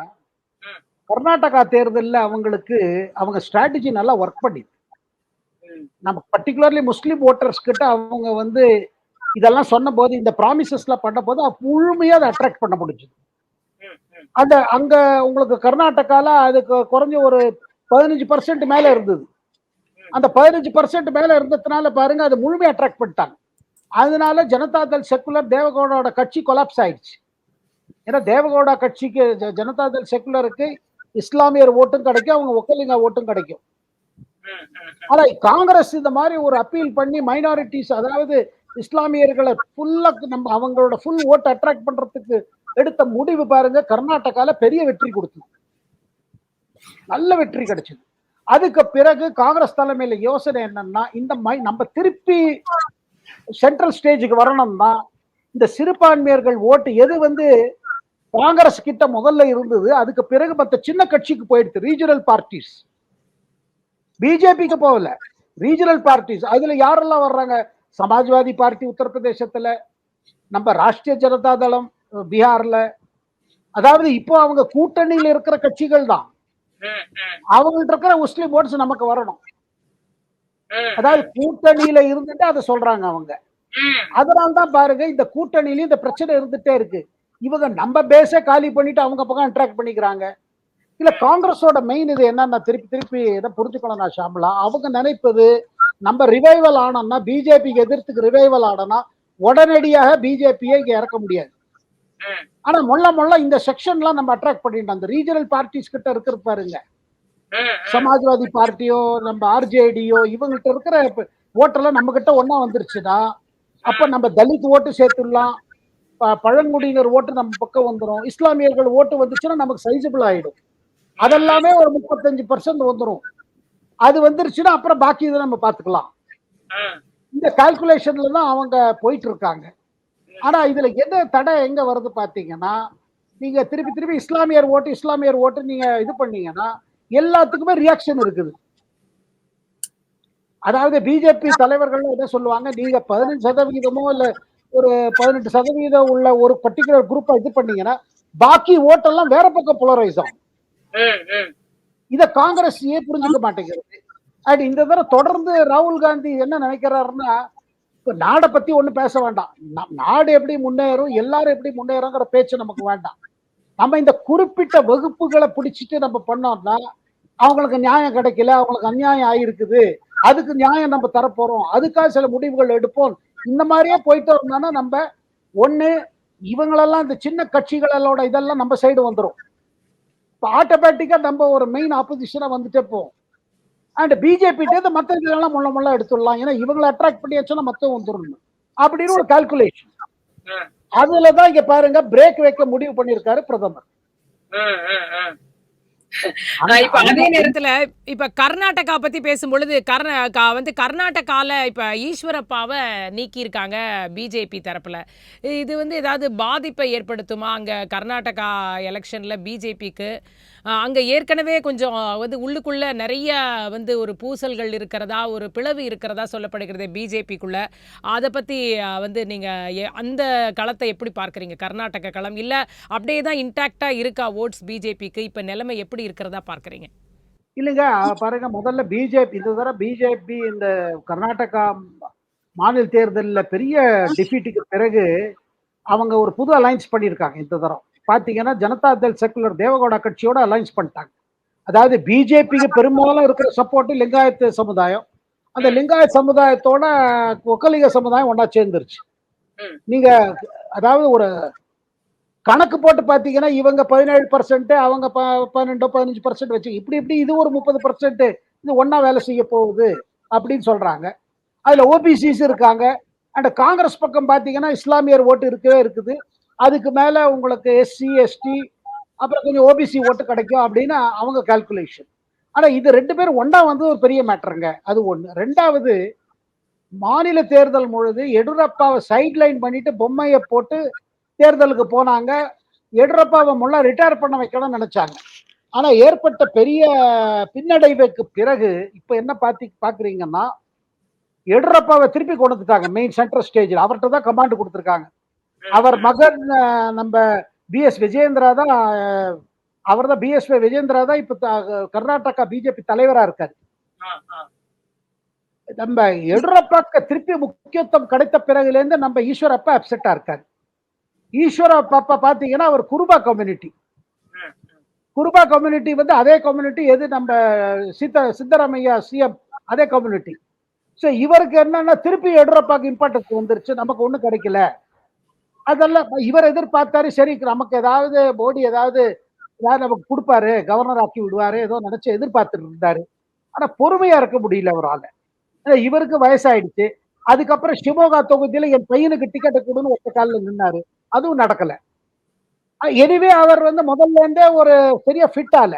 ம், கர்நாடகா தேர்தல்ல அவங்களுக்கு அவங்க ஸ்ட்ராட்டஜி நல்லா ஒர்க் பண்ணிது. ம், நம்ம பர்ட்டிகுலர்லி முஸ்லிம் வோட்டர்ஸ் கிட்ட அவங்க வந்து இதெல்லாம் சொன்னபோது, இந்த ப்ராமிசஸ்லாம் பண்ணபோது முழுமையா அத அட்ராக்ட் பண்ண முடிஞ்சுது. ம், ம், அந்த அங்க உங்களுக்கு கர்நாடகால அதுக்கு குறைஞ்ச ஒரு 15% மேல இருந்தது. அந்த 15% மேல இருந்ததுனால பாருங்க, அது முழுமையா அட்ராக்ட் பண்ணிட்டாங்க. அதனால ஜனதாதள் செக்குலர் தேவகவுடாவோட கட்சி கொலாப்ஸ் ஆயிடுச்சு. ஏன்னா தேவகவுடா கட்சிக்கு ஜனதாதள் செக்குலருக்கு இஸ்லாமியர் ஓட்டும் கிடைக்கும், அவங்க ஒக்கலிங்க ஓட்டும் கிடைக்கும். ம், ம், ஆனா காங்கிரஸ் இந்த மாதிரி ஒரு அப்பீல் பண்ணி மைனாரிட்டிஸ், அதாவது இஸ்லாமியர்களை ஃபுல்லா நம்ம அவங்களோட ஃபுல் ஓட்டு அட்ராக்ட் பண்றதுக்கு எடுத்த முடிவு பாருங்க, கர்நாடகால பெரிய வெற்றி கொடுத்தது. நல்ல வெற்றி கிடைச்சது. அதுக்கு பிறகு காங்கிரஸ் தலைமையில யோசனை என்னன்னா, இந்த நம்ம திருப்பி சென்ட்ரல் ஸ்டேஜுக்கு வரணும்னா இந்த சிறுபான்மையர்கள் ஓட்டு எது வந்து காங்கிரஸ் கிட்ட முதல்ல இருந்தது, அதுக்கு பிறகு மற்ற சின்ன கட்சிக்கு போயிடுது. ரீஜனல் பார்ட்டிஸ், பிஜேபிக்கு போகல, ரீஜனல் பார்ட்டிஸ். அதுல யாரெல்லாம் வர்றாங்க? சமாஜ்வாதி பார்ட்டி உத்தரப்பிரதேசத்துல, நம்ம ராஷ்டிரிய ஜனதா தளம் பீகார்ல, அதாவது இப்போ அவங்க கூட்டணியில இருக்கிற கட்சிகள் தான். ம், ம், அவங்கள்ட்ட இருக்கிற முஸ்லிம் ஓட்ஸ் நமக்கு வரணும். ம், அதாவது கூட்டணியில இருந்துட்டு அதை சொல்றாங்க அவங்க. ம், அதனால்தான் பாருங்க இந்த கூட்டணியில இந்த பிரச்சனை இருந்துட்டே இருக்கு. இவங்க நம்ம பேஸ காலி பண்ணிட்டு அவங்க பக்கம் அட்ராக்ட் பண்ணிக்கிறாங்க. இல்ல காங்கிரஸோட மெயின் இது என்னன்னா, திருப்பி திருப்பி எதை புரிஞ்சுக்கணும் நான் ஷாம்லா, அவங்க நினைப்பது நம்ம ரிவைவல் ஆனோம்னா, பிஜேபிக்கு எதிர்த்துக்கு ரிவைவல் ஆனோம்னா உடனடியாக பிஜேபியை இங்க இறக்க முடியாது. ம், ஆனா மொள்ள இந்த செக்ஷன்லாம் நம்ம அட்ராக்ட் பண்ணிட்டோம். அந்த ரீஜனல் பார்ட்டிஸ் கிட்ட இருக்கிற பாருங்க, ம், சமாஜ்வாதி பார்ட்டியோ நம்ம ஆர்ஜேடியோ இவங்ககிட்ட இருக்கிற ஓட்டெல்லாம் நம்ம கிட்ட ஒன்னா வந்துருச்சுன்னா, அப்ப நம்ம தலித் ஓட்டு சேர்த்துடலாம், பழங்குடியினர் ஓட்டு நம்ம பக்கம் வந்துடும், இஸ்லாமியர்கள் ஓட்டு வந்துச்சுன்னா நமக்கு சைசபிள் ஆயிடும். அதெல்லாமே ஒரு 35% வந்துடும். அது வந்துருச்சுன்னா அப்புறம் பாக்கி இதை நம்ம பார்த்துக்கலாம். ம், இந்த கால்குலேஷன்ல தான் அவங்க போயிட்டு இருக்காங்க. ஆனா இதுல என்ன தடை எங்க வருது பாத்தீங்கன்னா, நீங்க திருப்பி திருப்பி இஸ்லாமியர் ஓட்டு நீங்க இது பண்ணீங்கன்னா எல்லாத்துக்குமே ரியாக்ஷன் இருக்குது. அதாவது பிஜேபி தலைவர்கள் என்ன சொல்லுவாங்க, நீங்க 15% இல்ல ஒரு 18% உள்ள ஒரு பர்டிகுலர் குரூப்பை இது பண்ணீங்கன்னா பாக்கி ஓட்டெல்லாம் வேற பக்கம் போலரைஸ் ஆகும். ம், ம், இத காங்கிரஸ் ஏன் புரிஞ்சுக்க மாட்டேங்கிறது? அண்ட் இந்த தடவை தொடர்ந்து ராகுல் காந்தி என்ன நினைக்கிறாருன்னா, இப்ப நாடை பத்தி ஒண்ணு பேச வேண்டாம், நாடு எப்படி முன்னேறும், எல்லாரும் எப்படி முன்னேறுங்கிற பேச்சு நமக்கு வேண்டாம். நம்ம இந்த குறிப்பிட்ட வகுப்புகளை பிடிச்சிட்டு நம்ம பண்ணோம்னா அவங்களுக்கு நியாயம் கிடைக்கல, அவங்களுக்கு அநியாயம் ஆயிருக்குது, அதுக்கு நியாயம் நம்ம தரப்போறோம், அதுக்காக சில முடிவுகள் எடுப்போம், இந்த மாதிரியே போயிட்டு வந்தோம்னா நம்ம ஒண்ணு இவங்களெல்லாம் இந்த சின்ன கட்சிகளோட இதெல்லாம் நம்ம சைடு வந்துடும். இப்போ ஆட்டோமேட்டிக்கா நம்ம ஒரு மெயின் ஆப்போசிஷனா வந்துட்டே போவோம். அண்ட் பிஜேபி மற்ற இதெல்லாம் முள்ள எடுத்துடலாம், ஏன்னா இவங்களை அட்ராக்ட் பண்ணியாச்சுன்னா மொத்தம் வந்துடும் அப்படின்னு ஒரு கால்குலேஷன். ம், அதுலதான் இங்க பாருங்க பிரேக் வைக்க முடிவு பண்ணியிருக்காரு பிரதமர். ம், ம், ம். இப்ப அதே நேரத்துல இப்ப கர்நாடகா பத்தி பேசும்பொழுது கர்நாடகால இப்ப ஈஸ்வரப்பாவை நீக்கி இருக்காங்க பிஜேபி தரப்புல. இது வந்து ஏதாவது பாதிப்பை ஏற்படுத்துமா அங்க கர்நாடகா எலெக்ஷன்ல பிஜேபிக்கு? அங்க ஏற்கனவே கொஞ்சம் வந்து உள்ளுக்குள்ள நிறைய வந்து ஒரு பூசல்கள் இருக்கிறதா, ஒரு பிளவு இருக்கிறதா சொல்லப்படுகிறது பிஜேபிக்குள்ள. அதை பத்தி வந்து நீங்க அந்த களத்தை எப்படி பார்க்கறீங்க? கர்நாடக களம் இல்ல அப்படியே தான் இன்டாக்டா இருக்கா ஓட்ஸ் பிஜேபிக்கு? இப்ப நிலைமை எப்படி இருக்கிறதா பார்க்கறீங்க? இல்லைங்க, பாருங்க, முதல்ல பிஜேபி இந்த தடவை பிஜேபி இந்த கர்நாடகா மாநில தேர்தலில் பெரிய டிஃபீட்டுக்கு பிறகு அவங்க ஒரு புது அலைன்ஸ் பண்ணியிருக்காங்க. இந்த தடவை பாத்தீங்கன்னா ஜனதாதள் செக்குலர் தேவகவுடா கட்சியோட அலைன்ஸ் பண்ணிட்டாங்க. அதாவது பிஜேபிக்கு பெரும்பாலும் இருக்கிற சப்போர்ட் லிங்காயத் சமுதாயம், அந்த லிங்காயத் சமுதாயத்தோட ஒக்கலிக சமுதாயம் ஒன்னா சேர்ந்துருச்சு. ம். நீங்க அதாவது ஒரு கணக்கு போட்டு பாத்தீங்கன்னா இவங்க 17%, அவங்க 12-15% வச்சு இப்படி இப்படி இது ஒரு 30% இது ஒன்னா வேலை செய்ய போகுது அப்படின்னு சொல்றாங்க. அதுல ஓபிசிஸ் இருக்காங்க. அண்ட் காங்கிரஸ் பக்கம் பாத்தீங்கன்னா இஸ்லாமியர் ஓட்டு இருக்கவே இருக்குது. அதுக்கு மேல உங்களுக்கு எஸ்சி எஸ்டி அப்புறம் கொஞ்சம் ஓபிசி ஓட்டு கிடைக்கும் அப்படின்னு அவங்க கால்குலேஷன். ஆனா இது 2 பேரும் ஒண்ணா வந்து ஒரு பெரிய மேட்டருங்க. அது ஒண்ணு. 2வது, மாநில தேர்தல் பொழுது எடியூரப்பாவை சைட்லைன் பண்ணிட்டு பொம்மையை போட்டு தேர்தலுக்கு போனாங்க. எடியூரப்பாவை முள்ள ரிட்டையர் பண்ண வைக்கணும்னு நினைச்சாங்க. ஆனா ஏற்பட்ட பெரிய பின்னடைவுக்கு பிறகு இப்ப என்ன பாக்குறீங்கன்னா, எடியூரப்பாவை திருப்பி கொண்டு வந்துட்டாங்க மெயின் சென்ட்ரல் ஸ்டேஜில். அவர்கிட்ட தான் கமாண்ட் கொடுத்துருக்காங்க. அவர் மகன் நம்ம பிஎஸ் விஜயேந்திரா தான், அவர் தான் பிஎஸ் விஜயேந்திரா தான் இப்ப கர்நாடகா பிஜேபி தலைவரா இருக்காரு. நம்ம எடியூரப்பாக்கு திருப்பி முக்கியத்துவம் கிடைத்த பிறகுல இருந்து நம்ம ஈஸ்வரப்பா அப்செட்டா இருக்காரு. ஈஸ்வரப்பா பாத்தீங்கன்னா அவர் குருபா கம்யூனிட்டி. குருபா கம்யூனிட்டி வந்து அதே கம்யூனிட்டி எது நம்ம சித்தராமையா சிஎம் அதே கம்யூனிட்டி. ஸோ இவருக்கு என்னன்னா திருப்பி எடியூரப்பாக்கு இம்பார்ட்டன்ஸ் வந்துருச்சு, நமக்கு ஒன்றும் கிடைக்கல. அதெல்லாம் இவர் எதிர்பார்த்தாரு, சரி நமக்கு ஏதாவது மோடி ஏதாவது நமக்கு கொடுப்பாரு, கவர்னர் ஆக்கி விடுவாரு, ஏதோ நினைச்சு எதிர்பார்த்துட்டு இருந்தாரு. ஆனா பொறுமையா இருக்க முடியல அவரால். இவருக்கு வயசாயிடுச்சு. அதுக்கப்புறம் ஷிமோகா தொகுதியில என் பையனுக்கு டிக்கெட்டை கொடுன்னு ஒத்த காலில் நின்னாரு, அதுவும் நடக்கல. எனிவே அவர் வந்து முதல்ல இருந்தே ஒரு சரியா ஃபிட் ஆல.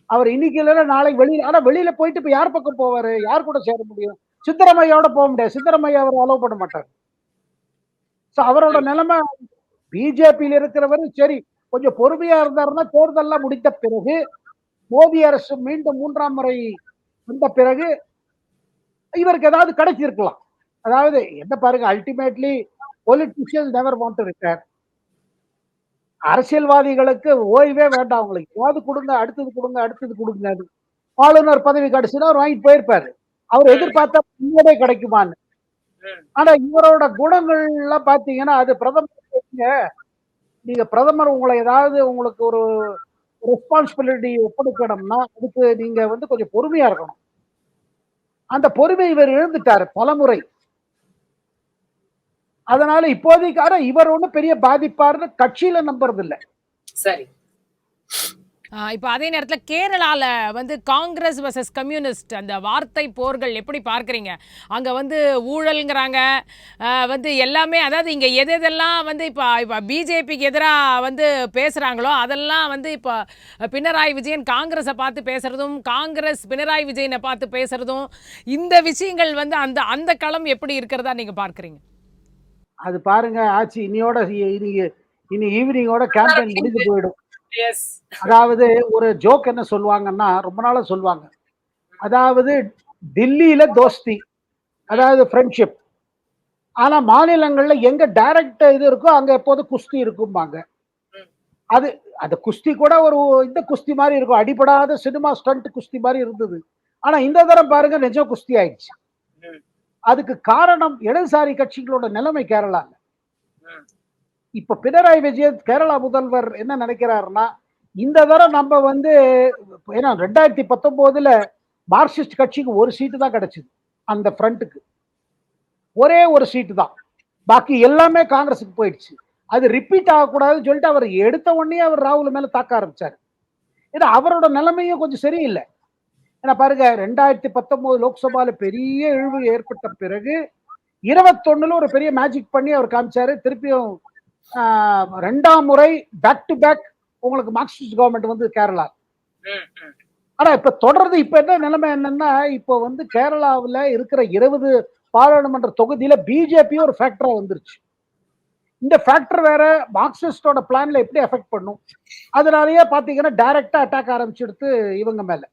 அவர் இன்னைக்கு இல்லைன்னா நாளைக்கு வெளியில, ஆனா வெளியில போயிட்டு இப்ப யார் பக்கம் போவாரு, யார் கூட சேர முடியும்? சித்தராமையோட போக முடியாது. சித்தராமையா அவர் அலோவ் பண்ண மாட்டார். அவரோட நிலைமை பிஜேபியில் இருக்கிறவர் சரி கொஞ்சம் பொறுமையா இருந்தாருன்னா தேர்தல்லாம் முடித்த பிறகு மோடி அரசு மீண்டும் 3ஆம் முறை வந்த பிறகு இவருக்கு ஏதாவது கிடைச்சிருக்கலாம். அதாவது என்ன பாருங்க, ultimately politicians never want to retire. அரசியல்வாதிகளுக்கு ஓய்வே வேண்டாம், அவங்களுக்கு ஏதாவது கொடுங்க, அடுத்தது கொடுங்க, அடுத்தது கொடுங்க. ஆளுநர் பதவி கிடைச்சுன்னா அவர் வாங்கிட்டு போயிருப்பாரு. அவர் எதிர்பார்த்தா முன்னாடியே கிடைக்குமான்னு. ஆனா இவரோட குணங்கள் எல்லாம் பாத்தீங்கன்னா அது பிரதமர், நீங்க பிரதமர் உங்களை ஏதாவது உங்களுக்கு ஒரு ரெஸ்பான்சிபிலிட்டி ஒப்படைக்கணும்னா அதுக்கு நீங்க வந்து கொஞ்சம் பொறுமையா இருக்கணும். அந்த பொறுமை இவர் இழந்துட்டாரு பலமுறை. அதனால இப்போதைக்கு இவர் ஒன்றும் பெரிய பாதிப்பாருன்னு கட்சியில நம்புறது இல்லை. சரி, இப்போ அதே நேரத்தில் கேரளாவில் வந்து காங்கிரஸ் வர்சஸ் கம்யூனிஸ்ட் அந்த வார்த்தை போர்கள் எப்படி பார்க்குறீங்க? அங்கே வந்து ஊழல்ங்கிறாங்க, வந்து எல்லாமே, அதாவது இங்கே எதெல்லாம் வந்து இப்போ பிஜேபிக்கு எதிராக வந்து பேசுகிறாங்களோ அதெல்லாம் வந்து இப்போ பினராயி விஜயன் காங்கிரஸை பார்த்து பேசுகிறதும், காங்கிரஸ் பினராயி விஜயனை பார்த்து பேசுகிறதும், இந்த விஷயங்கள் வந்து அந்த அந்த களம் எப்படி இருக்கிறதா நீங்கள் பார்க்குறீங்க? அது பாருங்க ஆச்சு, இனி ஈவினிங்கோட கேம்பெயின் முடிஞ்சு போயிடும். அதாவது ஒரு ஜோக் என்ன சொல்லுவாங்கன்னா, ரொம்ப நாளா சொல்லுவாங்க, அதாவது டெல்லியில தோஸ்தி, அதாவது ஃப்ரெண்ட்ஷிப், ஆனா மாநிலங்கள்ல எங்க டைரக்ட் இது இருக்கோ அங்க எப்போது குஸ்தி இருக்கும்பாங்க. அது அந்த குஸ்தி கூட ஒரு இந்த குஸ்தி மாதிரி இருக்கும், அடிபடாத சினிமா ஸ்டண்ட் குஸ்தி மாதிரி இருந்தது. ஆனா இந்த தரம் பாருங்க நிஜம் குஸ்தி ஆயிடுச்சு. அதுக்கு காரணம் இடதுசாரி கட்சிகளோட நிலைமை கேரளால. இப்ப பினராயி விஜயன் கேரளா முதல்வர் என்ன நினைக்கிறாருன்னா, இந்த தரம் நம்ம வந்து ஏன்னா 2019 மார்க்சிஸ்ட் கட்சிக்கு ஒரு சீட்டு தான் கிடைச்சது, அந்த ஃப்ரண்ட்டுக்கு ஒரே ஒரு சீட்டு தான், பாக்கி எல்லாமே காங்கிரஸுக்கு போயிடுச்சு. அது ரிப்பீட் ஆகக்கூடாதுன்னு சொல்லிட்டு அவர் எடுத்த உடனே அவர் ராகுல் மேல தாக்க ஆரம்பிச்சாரு. ஏன்னா அவரோட நிலைமையும் கொஞ்சம் சரியில்லை. ஏன்னா பாருங்க 2019 லோக்சபால பெரிய இழிவு ஏற்பட்ட பிறகு 21 ஒரு பெரிய மேஜிக் பண்ணி அவர் காமிச்சாரு. திருப்பியும் 2ஆம் முறை பேக் டு பேக் உங்களுக்கு மார்க்சிஸ்ட் கவர்மெண்ட் வந்து கேரளா. ஆனா இப்ப தொடர்ந்து இப்ப என்ன நிலைமை என்னன்னா, இப்போ வந்து கேரளாவில் இருக்கிற 20 பாராளுமன்ற தொகுதியில பிஜேபி ஒரு ஃபேக்டரா வந்துருச்சு. இந்த ஃபேக்டர் வேற மார்க்சிஸ்டோட பிளான்ல எப்படி எஃபெக்ட் பண்ணும்? அதனாலயே பாத்தீங்கன்னா டைரக்டா அட்டாக் ஆரம்பிச்சுடுத்து இவங்க மேல.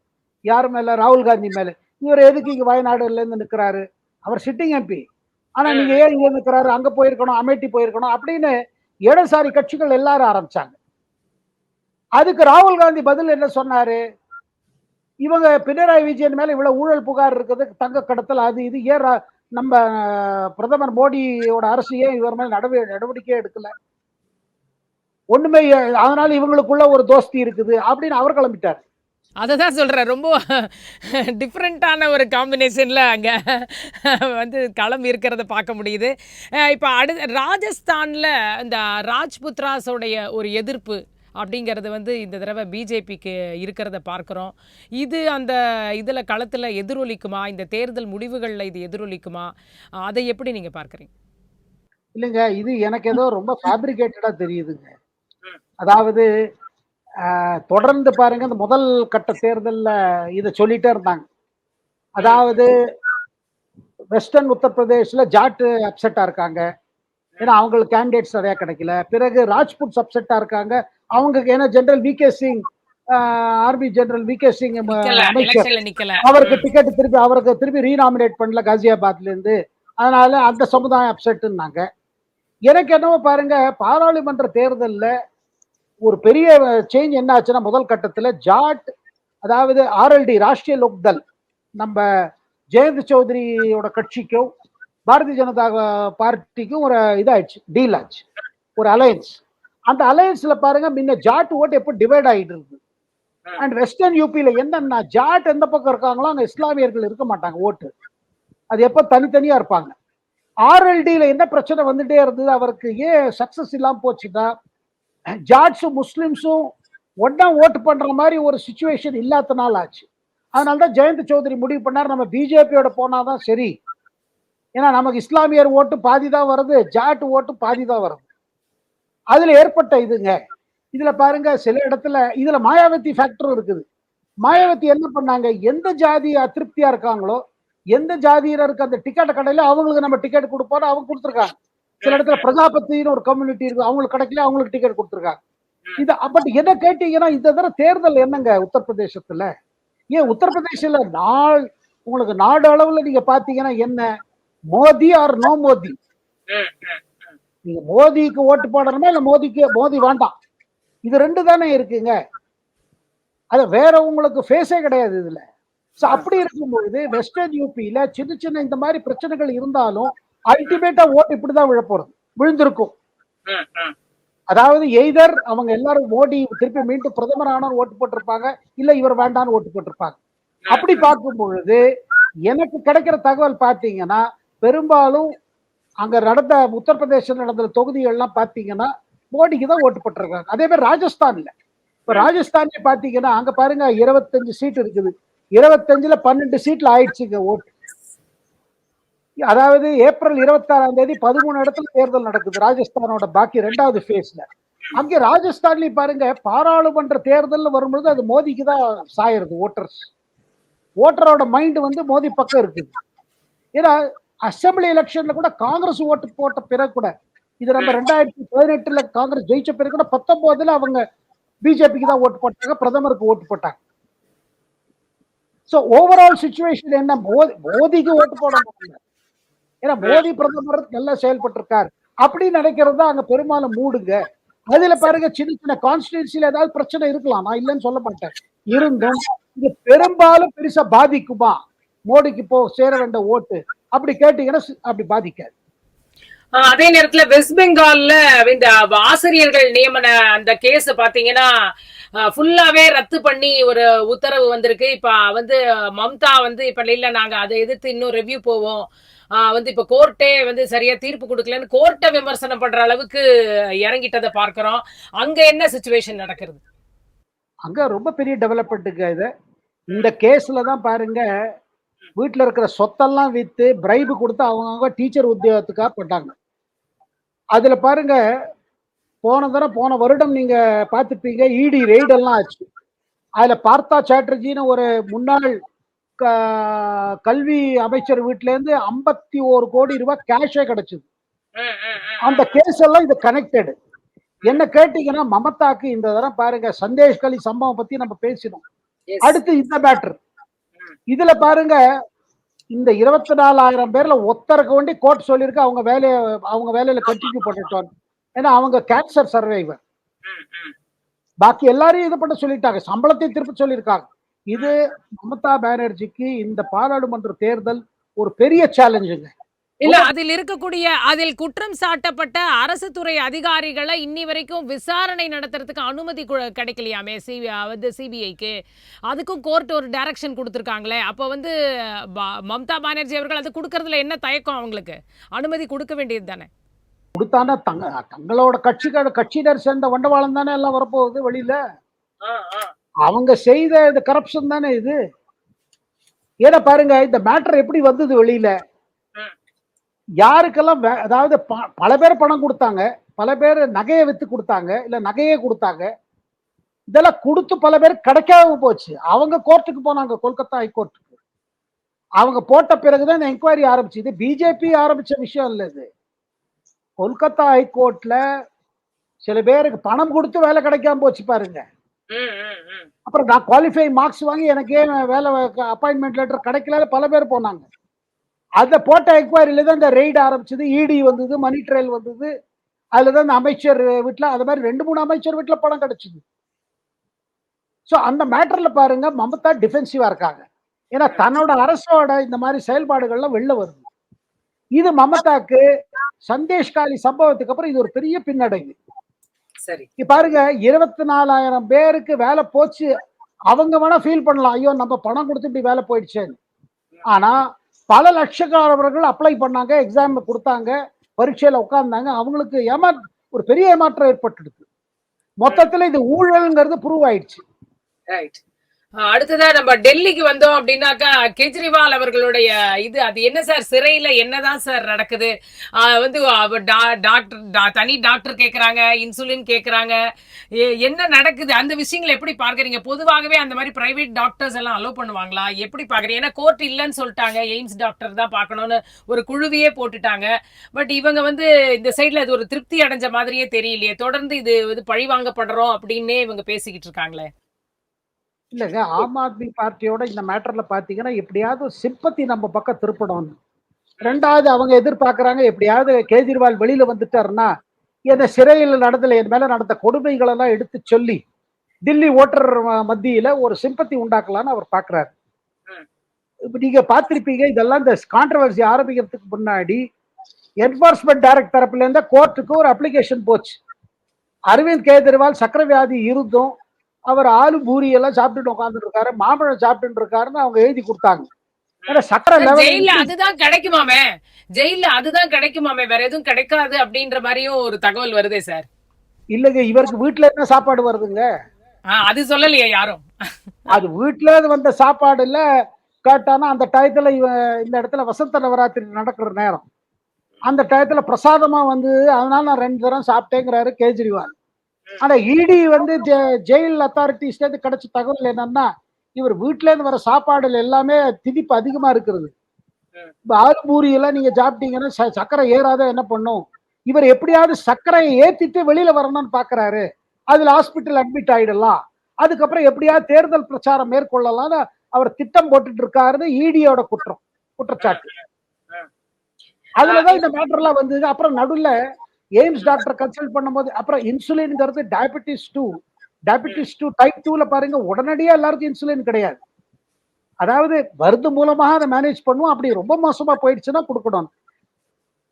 யார் மேல? ராகுல் காந்தி மேல. இவர் எதுக்கு இங்க வயநாடுல இருந்து நிற்கிறாரு? அவர் சிட்டிங் எம்பி. ஆனா நீங்க ஏன் இங்க நிற்கிறாரு? அங்க போயிருக்கணும், அமேட்டி போயிருக்கணும் அப்படின்னு இடதுசாரி கட்சிகள் எல்லாரும் ஆரம்பிச்சாங்க. அதுக்கு ராகுல் காந்தி பதில் என்ன சொன்னாரு? இவங்க பினராயி விஜயன் மேல இவ்வளவு ஊழல் புகார் இருக்குது, தங்க கடத்தல், அது இது, ஏன் நம்ம பிரதமர் மோடியோட அரசு ஏன் இவர் மேல நடவடிக்கை எடுக்கல? ஒண்ணுமே, அதனால இவங்களுக்குள்ள ஒரு தோஸ்தி இருக்குது அப்படின்னு அவர் கிளம்பிட்டார். அததான் சொல்றேன். ரொம்ப டிஃப்ரெண்ட்டான ஒரு காம்பினேஷன்ல அங்க வந்து களம் இருக்கிறத பார்க்க முடியுது. இப்ப ராஜஸ்தான்ல இந்த ராஜ்புத்ராஸோடைய ஒரு எதிர்ப்பு அப்படிங்கிறது வந்து இந்த தடவை பிஜேபிக்கு இருக்கிறத பார்க்குறோம். இது அந்த இதில் களத்தில் எதிரொலிக்குமா? இந்த தேர்தல் முடிவுகளில் இது எதிரொலிக்குமா? அதை எப்படி நீங்கள் பார்க்குறீங்க? இல்லைங்க, இது எனக்கு ஏதோ ரொம்ப ஃபேப்ரிகேட்டடா தெரியுதுங்க. அதாவது தொடர்ந்து பாருங்க, இந்த முதல் கட்ட தேர்தல்ல இதை சொல்லிட்டே இருந்தாங்க. அதாவது வெஸ்டர்ன் உத்தரப்பிரதேஷ்ல ஜாட்டு அப்செட்டா இருக்காங்க, ஏன்னா அவங்களுக்கு கேண்டிடேட்ஸ் நிறைய கிடைக்கல. பிறகு ராஜ்புட் அப்செட்டா இருக்காங்க, அவங்க ஏன்னா general V K Singh, army general V K Singh அமைச்சர், அவருக்கு திருப்பி ரீநாமினேட் பண்ணல காசியாபாத்ல இருந்து, அதனால அந்த சமுதாயம் அப்செட்னாங்க. எனக்கு என்னவோ பாருங்க, பாராளுமன்ற தேர்தல்ல ஒரு பெரிய சேஞ்ச் என்ன ஆச்சுன்னா, முதல் கட்டத்துல ஜாட், அதாவது ஆர்எல்டி ராஷ்டிரிய லோக்தள், நம்ம ஜெயந்த் சௌத்ரியோட கட்சிக்கும் பாரதிய ஜனதா பார்ட்டிக்கும் ஒரு இதாயிடுச்சு, டீல் ஆச்சு, ஒரு அலையன்ஸ். அந்த அலையன்ஸ்ல பாருங்க, முன்ன ஜாட் ஓட்டு எப்போ டிவைட் ஆயிட்டு இருக்கு. அண்ட் வெஸ்டர்ன் யூபியில என்னன்னா, ஜாட் எந்த பக்கம் இருக்காங்களோ அங்க இஸ்லாமியர்கள் இருக்க மாட்டாங்க ஓட்டு, அது எப்போ தனித்தனியா இருப்பாங்க. ஆர்எல்டியில என்ன பிரச்சனை வந்துட்டே இருந்தது, அவருக்கு ஏன் சக்சஸ் இல்லாம போச்சுன்னா, ஜாட்ஸும் முஸ்லிம்ஸும் ஒன்னா ஓட்டு பண்ற மாதிரி ஒரு சிச்சுவேஷன் இல்லாதனால ஆச்சு. அதனாலதான் ஜெயந்த் சௌத்ரி முடிவு பண்ணார், நம்ம பிஜேபியோட போனாதான் சரி, ஏன்னா நமக்கு இஸ்லாமியர் ஓட்டு பாதி தான் வருது, ஜாட் ஓட்டு பாதி தான் வருது. அதுல ஏற்பட்ட இதுங்க. இதுல பாருங்க, சில இடத்துல இதுல மாயாவதி ஃபேக்டரும் இருக்குது. மாயாவதி என்ன பண்ணாங்க, எந்த ஜாதி அதிருப்தியா இருக்காங்களோ, எந்த ஜாதியினருக்கு அந்த டிக்கெட் கடையில அவங்களுக்கு நம்ம டிக்கெட் கொடுப்போம், அவங்க கொடுத்துருக்காங்க. சில இடத்துல பிரஜாபத்தின்னு ஒரு கம்யூனிட்டி இருக்கு, அவங்களுக்கு கிடைக்கல, அவங்களுக்கு டிக்கெட் கொடுத்துருக்காங்க. இது பட் என்ன கேட்டீங்கன்னா, இந்த தடவை தேர்தல் என்னங்க உத்தரப்பிரதேசத்துல, ஏன் உத்தரப்பிரதேசல உங்களுக்கு நாடு அளவுல நீங்க பாத்தீங்கன்னா என்ன, மோடி ஆர் நோ மோடி, நீங்க மோடிக்கு ஓட்டு போடணுமா இல்ல மோடி வேண்டாம், இது ரெண்டு தானே இருக்குங்க. அது வேற உங்களுக்கு ஃபேஸே கிடையாது இதுல. அப்படி இருக்கும்பொழுது வெஸ்டர்ன் யூபியில சின்ன சின்ன இந்த மாதிரி பிரச்சனைகள் இருந்தாலும் அல்டிமேட்டா ஓட்டு இப்படிதான் விழுந்திருக்கும். அதாவது எய்தர் அவங்க எல்லாரும் மோடி திருப்பி மீண்டும் பிரதமர் ஆனார் ஓட்டு போட்டிருப்பாங்க, இல்ல இவர் வேண்டான்னு ஓட்டு போட்டிருப்பாங்க. அப்படி பார்க்கும் பொழுது எனக்கு கிடைக்கிற தகவல் பாத்தீங்கன்னா, பெரும்பாலும் அங்க நடந்த உத்தரப்பிரதேச நடந்த தொகுதிகள்லாம் பாத்தீங்கன்னா மோடிக்கு தான் ஓட்டு போட்டிருக்காங்க. அதே மாதிரி ராஜஸ்தான்ல, இப்ப ராஜஸ்தான்ல பாத்தீங்கன்னா அங்க பாருங்க 25 சீட் இருக்குது, 25ல 12 சீட்ல ஆயிடுச்சுங்க ஓட்டு. அதாவது ஏப்ரல் 26ஆம் தேதி 13 இடத்துல தேர்தல் நடக்குது ராஜஸ்தானோட பாக்கி ரெண்டாவது ஃபேஸ்ல. அங்கே ராஜஸ்தான்லயும் பாருங்க, பாராளுமன்ற தேர்தல் வரும்பொழுது அது மோடிக்கு தான் சாயிருது. ஓட்டரோட மைண்ட் வந்து மோடி பக்கம் இருக்குது. ஏன்னா அசம்பிளி எலெக்ஷன்ல கூட காங்கிரஸ் ஓட்டு போட்ட பிறகு கூட, இது நம்ம 2018ல காங்கிரஸ் ஜெயிச்ச பிறகு கூட 19ல அவங்க பிஜேபிக்கு தான் ஓட்டு போட்டாங்க, பிரதமருக்கு ஓட்டு போட்டாங்க. சோ ஓவரால் சிச்சுவேஷன் என்ன, மோடிக்கு ஓட்டு போட முடியல, ஏன்னா மோடி பிரதமர் நல்லா செயல்பட்டு இருக்காரு அப்படின்னு நினைக்கிறது தான் அங்க பெரும்பாலும் மூடுங்க. அதுல பாருங்க, சின்ன சின்ன கான்ஸ்டிடியூன்சில ஏதாவது பிரச்சனை இருக்கலாம், நான் இல்லைன்னு சொல்ல மாட்டேன், இருந்தும் இது பெரும்பாலும் பெருசா பாதிக்குமா மோடிக்கு போ சேர வேண்டிய ஓட்டு அப்படி கேட்டீங்கன்னா அப்படி பாதிக்காது. அதே நேரத்துல வெஸ்ட் பெங்கால்ல இந்த ஆசிரியர்கள் நியமன அந்த கேஸ் பாத்தீங்கன்னா ஃபுல்லாவே ரத்து பண்ணி ஒரு உத்தரவு வந்திருக்கு. இப்ப வந்து மம்தா வந்து இப்ப இல்ல, நாங்க அதை எதிர்த்து இன்னும் ரிவ்யூ போவோம், வந்து இப்ப கோர்ட்டே வந்து சரியா தீர்ப்பு கொடுக்கலன்னு கோர்ட்டை விமர்சனம் பண்ற அளவுக்கு இறங்கிட்டதை பார்க்கிறோம். அங்க என்ன சிச்சுவேஷன் நடக்கிறது? அங்க ரொம்ப பெரிய டெவலப்மெண்ட்டுங்க இது. இந்த கேஸ்ல தான் பாருங்க, வீட்டுல இருக்கிற சொத்தெல்லாம் வித்து பிரைபு கொடுத்து அவங்க டீச்சர் உத்தியோகத்துக்காக போட்டாங்க. அதுல பாருங்க, போன வருடம் நீங்க பார்த்துப்பீங்க, இடி ரெய்ட் எல்லாம் ஆச்சு. அதுல பார்த்தா சாட்டர்ஜின்னு ஒரு முன்னாள் கல்வி அமைச்சர் வீட்டுல இருந்து 51 கோடி ரூபாய் கேஷே கிடைச்சது. அந்த கேஸ் எல்லாம் இது கனெக்டட். என்ன கேட்டீங்கன்னா, மமதாக்கு இந்த தரம் பாருங்க, சந்தேஷ்கலி சம்பவம் பத்தி நம்ம பேசினோம். அடுத்து இந்த மேட்டர், இதுல பாருங்க, இந்த 24,000 பேர்ல ஒருத்தருக்கு வேண்டி கோர்ட் சொல்லியிருக்கு அவங்க வேலையில கண்டினியூ பண்ணிட்டோம், ஏன்னா அவங்க கேன்சர் சர்வைவர். பாக்கி எல்லாரையும் இது பண்ண சொல்லிட்டாங்க, சம்பளத்தையும் திருப்பி சொல்லியிருக்காங்க. இது மமதா பானர்ஜிக்கு இந்த பாராளுமன்ற தேர்தல் ஒரு பெரிய சேலஞ்சுங்க. இல்ல அதில் இருக்கக்கூடிய அதில் குற்றம் சாட்டப்பட்ட அரசு துறை அதிகாரிகளை இன்னி வரைக்கும் விசாரணை நடத்துறதுக்கு அனுமதி கிடைக்கலையாமே சிபிஐக்கு. அதுக்கும் கோர்ட் ஒரு டைரக்ஷன் கொடுத்துருக்காங்களே. அப்போ மம்தா பானர்ஜி அவர்கள் அது கொடுக்கறதுல என்ன தயக்கம்? அவங்களுக்கு அனுமதி கொடுக்க வேண்டியது தானே. கொடுத்தானா தங்களோட கட்சியினர் சேர்ந்த வண்டவாளம் தானே எல்லாம் வரப்போகுது வெளியில. அவங்க செய்த இந்த கரப்ஷன் தானே இது. ஏன்னா பாருங்க, இந்த மேட்டர் எப்படி வந்தது வெளியில, யாருக்கெல்லாம் அதாவது பல பேர் பணம் கொடுத்தாங்க, பல பேர் நகையை வித்து கொடுத்தாங்க, இல்ல நகையே கொடுத்தாங்க. இதெல்லாம் கொடுத்து பல பேர் கிடைக்காம போச்சு. அவங்க கோர்ட்டுக்கு போனாங்க, கொல்கத்தா ஹைகோர்ட்டுக்கு. அவங்க போட்ட பிறகுதான் இந்த என்கொயரி ஆரம்பிச்சு. இது பிஜேபி ஆரம்பிச்ச விஷயம் இல்ல. இது கொல்கத்தா ஹைகோர்ட்ல சில பேருக்கு பணம் கொடுத்து வேலை கிடைக்காம போச்சு பாருங்க. அப்புறம் நான் குவாலிஃபை மார்க்ஸ் வாங்கி எனக்கே வேலை அப்பாயின்மெண்ட் லெட்டர் கிடைக்கல, பல பேர் போனாங்க. அதை போட்ட என்கொயரியில தான் இந்த ரெய்டு ஆரம்பிச்சது. இடி வந்தது, மணி ட்ரையல் வந்தது. அதுலதான் இந்த அமைச்சர் வீட்டுல, அது மாதிரி 2-3 அமைச்சர் வீட்டுல பணம் கிடைச்சது. சோ அந்த மேட்டர்ல பாருங்க, மமதா டிஃபென்சிவா இருக்காங்க. ஏன்னா தன்னோட அரசோட இந்த மாதிரி செயல்பாடுகள்லாம் வெளில வருது. இது மமதாக்கு சந்தேஷ்காலி சம்பவத்துக்கு அப்புறம் இது ஒரு பெரிய பின்னடைவு. சரி, பாருங்க, 24,000 பேருக்கு வேலை போச்சு. அவங்க வேணா ஃபீல் பண்ணலாம், ஐயோ நம்ம பணம் கொடுத்து இப்படி வேலை போயிடுச்சேன்னு. ஆனா பல லட்சக்காரர்கள் அப்ளை பண்ணாங்க, எக்ஸாம் கொடுத்தாங்க, பரீட்சையில உட்கார்ந்தாங்க. அவங்களுக்கு ஒரு பெரிய ஏமாற்றம் ஏற்பட்டுடுது. மொத்தத்துல இது ஊழல்ங்கிறது ப்ரூவ் ஆயிடுச்சு. ரைட். அடுத்ததா நம்ம டெல்லிக்கு வந்தோம் அப்படின்னாக்கா, கெஜ்ரிவால் அவர்களுடைய அது என்ன சார், சிறையில என்னதான் சார் நடக்குது? டாக்டர் தனி டாக்டர் கேக்குறாங்க, இன்சுலின் கேக்குறாங்க, என்ன நடக்குது? அந்த விஷயங்களை எப்படி பார்க்கறீங்க? பொதுவாகவே அந்த மாதிரி பிரைவேட் டாக்டர்ஸ் எல்லாம் அலோவ் பண்ணுவாங்களா? எப்படி பாக்குறீங்க? ஏன்னா கோர்ட் இல்லைன்னு சொல்லிட்டாங்க, எய்ம்ஸ் டாக்டர் தான் பார்க்கணும்னு ஒரு குழுவையே போட்டுட்டாங்க. பட் இவங்க இந்த சைட்ல அது ஒரு திருப்தி அடைஞ்ச மாதிரியே தெரியலையே. தொடர்ந்து இது பழி வாங்கப்படுறோம் அப்படின்னே இவங்க பேசிக்கிட்டு இருக்காங்களே. இல்லங்க, ஆம் ஆத்மி பார்ட்டியோட இந்த மேட்டர்ல பாத்தீங்கன்னா எப்படியாவது சிம்பத்தி நம்ம பக்கம் திருப்பணும். ரெண்டாவது அவங்க எதிர்பார்க்கறாங்க, எப்படியாவது கேஜ்ரிவால் வெளியில வந்துட்டாருன்னா இந்த சிறையில் நடந்தல என் மேல நடந்த கொடுமைகள் எல்லாம் எடுத்து சொல்லி டில்லி ஓட்டர் மத்தியில ஒரு சிம்பத்தி உண்டாக்கலாம்னு அவர் பாக்குறாரு. இப்ப நீங்க பார்த்திருப்பீங்க, இதெல்லாம் இந்த கான்ட்ரவர்சி ஆரம்பிக்கிறதுக்கு முன்னாடி என்போர்ஸ்மெண்ட் டைரக்டர் தரப்புல இருந்த கோர்ட்டுக்கு ஒரு அப்ளிகேஷன் போச்சு. அரவிந்த் கெஜ்ரிவால் சக்கரை வியாதி இருந்தும் அவர் ஆலு பூரி எல்லாம் சாப்பிட்டுட்டு உட்காந்துட்டு இருக்காரு, மாம்பழம் சாப்பிட்டு இருக்காருன்னு அவங்க எழுதி கொடுத்தாங்க. சக்கரை ஜெயில அதுதான் கிடைக்குமாமே, ஜெயில அதுதான் கிடைக்குமாமே, வேற எதுவும் கிடைக்காது அப்படின்ற மாதிரியும் ஒரு தகவல் வருதே சார். இல்லங்க, இவருக்கு வீட்டுல என்ன சாப்பாடு வருதுங்க? அது சொல்லலையே யாரும். அது வீட்டுல வந்த சாப்பாடு இல்ல. கேட்டானா அந்த டயத்துல இந்த இடத்துல வசந்த நவராத்திரி நடக்கிற நேரம், அந்த டயத்துல பிரசாதமா அதனால நான் 2 தரம் சாப்பிட்டேங்கிறாரு கேஜ்ரிவால். ஆனா இடி ஜெயில் அத்தாரிட்டிஸ் கிடைச்ச தகவல் என்னன்னா, இவர் வீட்டுல இருந்து வர சாப்பாடுல எல்லாமே திதிப்பு அதிகமா இருக்கிறது. ஆலு பூரி எல்லாம் நீங்க சாப்பிட்டீங்கன்னா சர்க்கரை ஏறாத என்ன பண்ணும்? இவர் எப்படியாவது சர்க்கரையை ஏத்திட்டு வெளியில வரணும்னு பாக்குறாரு. அதுல ஹாஸ்பிட்டல் அட்மிட் ஆயிடலாம், அதுக்கப்புறம் எப்படியாவது தேர்தல் பிரச்சாரம் மேற்கொள்ளலாம்னு அவர் திட்டம் போட்டுட்டு இருக்காருன்னு இடியோட குற்றச்சாட்டு. அதுலதான் இந்த மேட்டர்லாம் வந்தது. அப்புறம் நடுவுல எய்ம்ஸ் டாக்டர் கன்சல்ட் பண்ணும்போது அப்புறம் இன்சுலின்ங்கிறது டயபெட்டிஸ் 2 டைப் 2ல பாருங்க, உடனடியா எல்லாருக்கும் இன்சுலின் கிடையாது. அதாவது மருந்து மூலமாக அதை மேனேஜ் பண்ணுவோம். அப்படி ரொம்ப மோசமா போயிடுச்சுன்னா கொடுக்கணும்.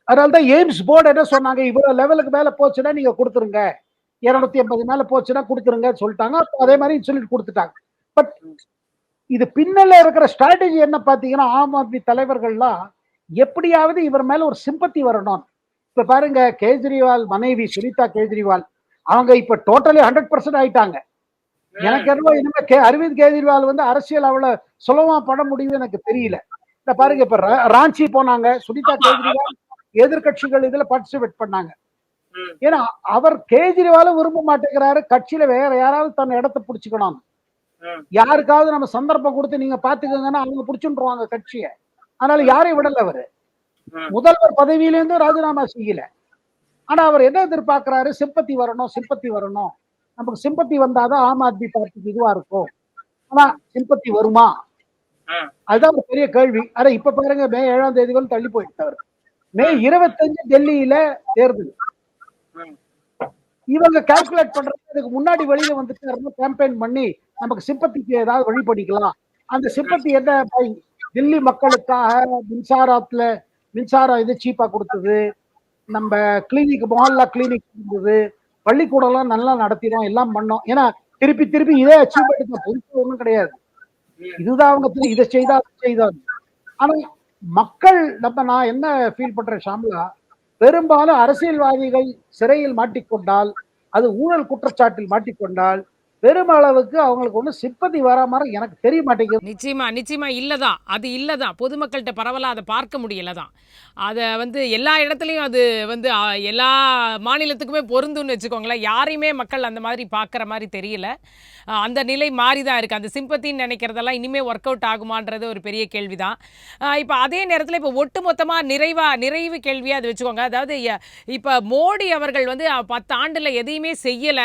அதனாலதான் எய்ம்ஸ் போர்டு என்ன சொன்னாங்க, இவ்வளவு லெவலுக்கு மேல போச்சுன்னா நீங்க கொடுத்துருங்க, 280 மேல போச்சுன்னா கொடுத்துருங்க சொல்லிட்டாங்க. அதே மாதிரி இன்சுலின் கொடுத்துட்டாங்க. பட் இது பின்னல இருக்கிற ஸ்ட்ராட்டஜி என்ன பாத்தீங்கன்னா, ஆம் ஆத்மி தலைவர்கள்லாம் எப்படியாவது இவர் மேல ஒரு சிம்பத்தி வரணும். இப்ப பாருங்க, கேஜ்ரிவால் மனைவி சுனிதா கேஜ்ரிவால் அவங்க இப்ப டோட்டலி 100% ஆயிட்டாங்க. எனக்கு இனிமே அரவிந்த் கெஜ்ரிவால் அரசியல் அவ்வளவு சுலபமா பண்ண முடியும் எனக்கு தெரியல. இந்த பாருங்க, இப்ப ராஞ்சி போனாங்க, சுனிதா கேஜ்ரிவால் எதிர்கட்சிகள் இதுல பார்ட்டிசிபேட் பண்ணாங்க. ஏன்னா அவர் கேஜ்ரிவாலும் விரும்ப மாட்டேங்கிறாரு, கட்சியில வேற யாராவது தன் இடத்தை பிடிச்சுக்கணும். யாருக்காவது நம்ம சந்தர்ப்பம் கொடுத்து நீங்க பாத்துக்கோங்கன்னா அவங்க பிடிச்சுருவாங்க கட்சியை. அதனால யாரையும் விடல. அவரு முதல்வர் பதவியிலிருந்து ராஜினாமா செய்யல. ஆனா அவர் என்ன எதிர்பார்க்கிறாரு, சிம்பத்தி வரணும், சிம்பத்தி வரணும். நமக்கு சிம்பத்தி வந்தாதான் ஆம் ஆத்மி பார்ட்டிக்கு இதுவா இருக்கும். ஆனா சிம்பத்தி வருமா? அதுதான் ஒரு பெரிய கேள்வி. ஆனா இப்ப பாருங்க, மே 7ஆம் தேதி வந்து தள்ளி போயிட்டாரு. மே 25 டெல்லியில தேர்தல். இவங்க கால்குலேட் பண்றது இதுக்கு முன்னாடி வெளியில வந்துட்டு கேம்பெயின் பண்ணி நமக்கு சிம்பத்திக்கு ஏதாவது வழி பண்ணிக்கலாம். அந்த சிம்பத்தி என்ன, டெல்லி மக்களுக்காக மின்சாரத்துல மின்சாரம் இது சீப்பா கொடுத்தது, நம்ம கிளினிக் மொஹல்லா கிளினிக் இருந்தது, பள்ளிக்கூடம்லாம் நல்லா நடத்தினோம், எல்லாம் பண்ணோம். ஏன்னா திருப்பி திருப்பி இதே அச்சீவ்மெண்ட் தான், புதுசு ஒன்றும் கிடையாது. இதுதான் அவங்க இதை செய்தா அதை செய்தா. ஆனா மக்கள் நான் என்ன ஃபீல் பண்றேன் ஷாம்லா, பெரும்பாலும் அரசியல்வாதிகள் சிறையில் மாட்டிக்கொண்டால், அது ஊழல் குற்றச்சாட்டில் மாட்டிக்கொண்டால், பெருமளவுக்கு அவங்களுக்கு ஒன்றும் சிம்பதி வர மாதிரி எனக்கு தெரிய மாட்டேங்குது. நிச்சயமா, நிச்சயமா இல்லதான். அது இல்லதான். பொதுமக்கள்ட்ட பரவலா அத பார்க்க முடியல தான். அத வந்து எல்லா இடத்துலயும் அது வந்து எல்லா மாநிலத்துக்குமே பொருந்தும்னு வச்சுக்கோங்களேன். யாரையுமே மக்கள் அந்த மாதிரி பார்க்குற மாரி தெரியல. அந்த நிலை மாறி தான் இருக்கு. அந்த சிம்பத்தின்னு நினைக்கிறதெல்லாம் இனிமே ஒர்க் அவுட் ஆகுமான்றது ஒரு பெரிய கேள்வி தான். இப்ப அதே நேரத்தில இப்ப ஒட்டுமொத்தமா நிறைவு கேள்வியா அது வச்சுக்கோங்க. அதாவது இப்ப மோடி அவர்கள் வந்து 10 ஆண்டுல எதையுமே செய்யல.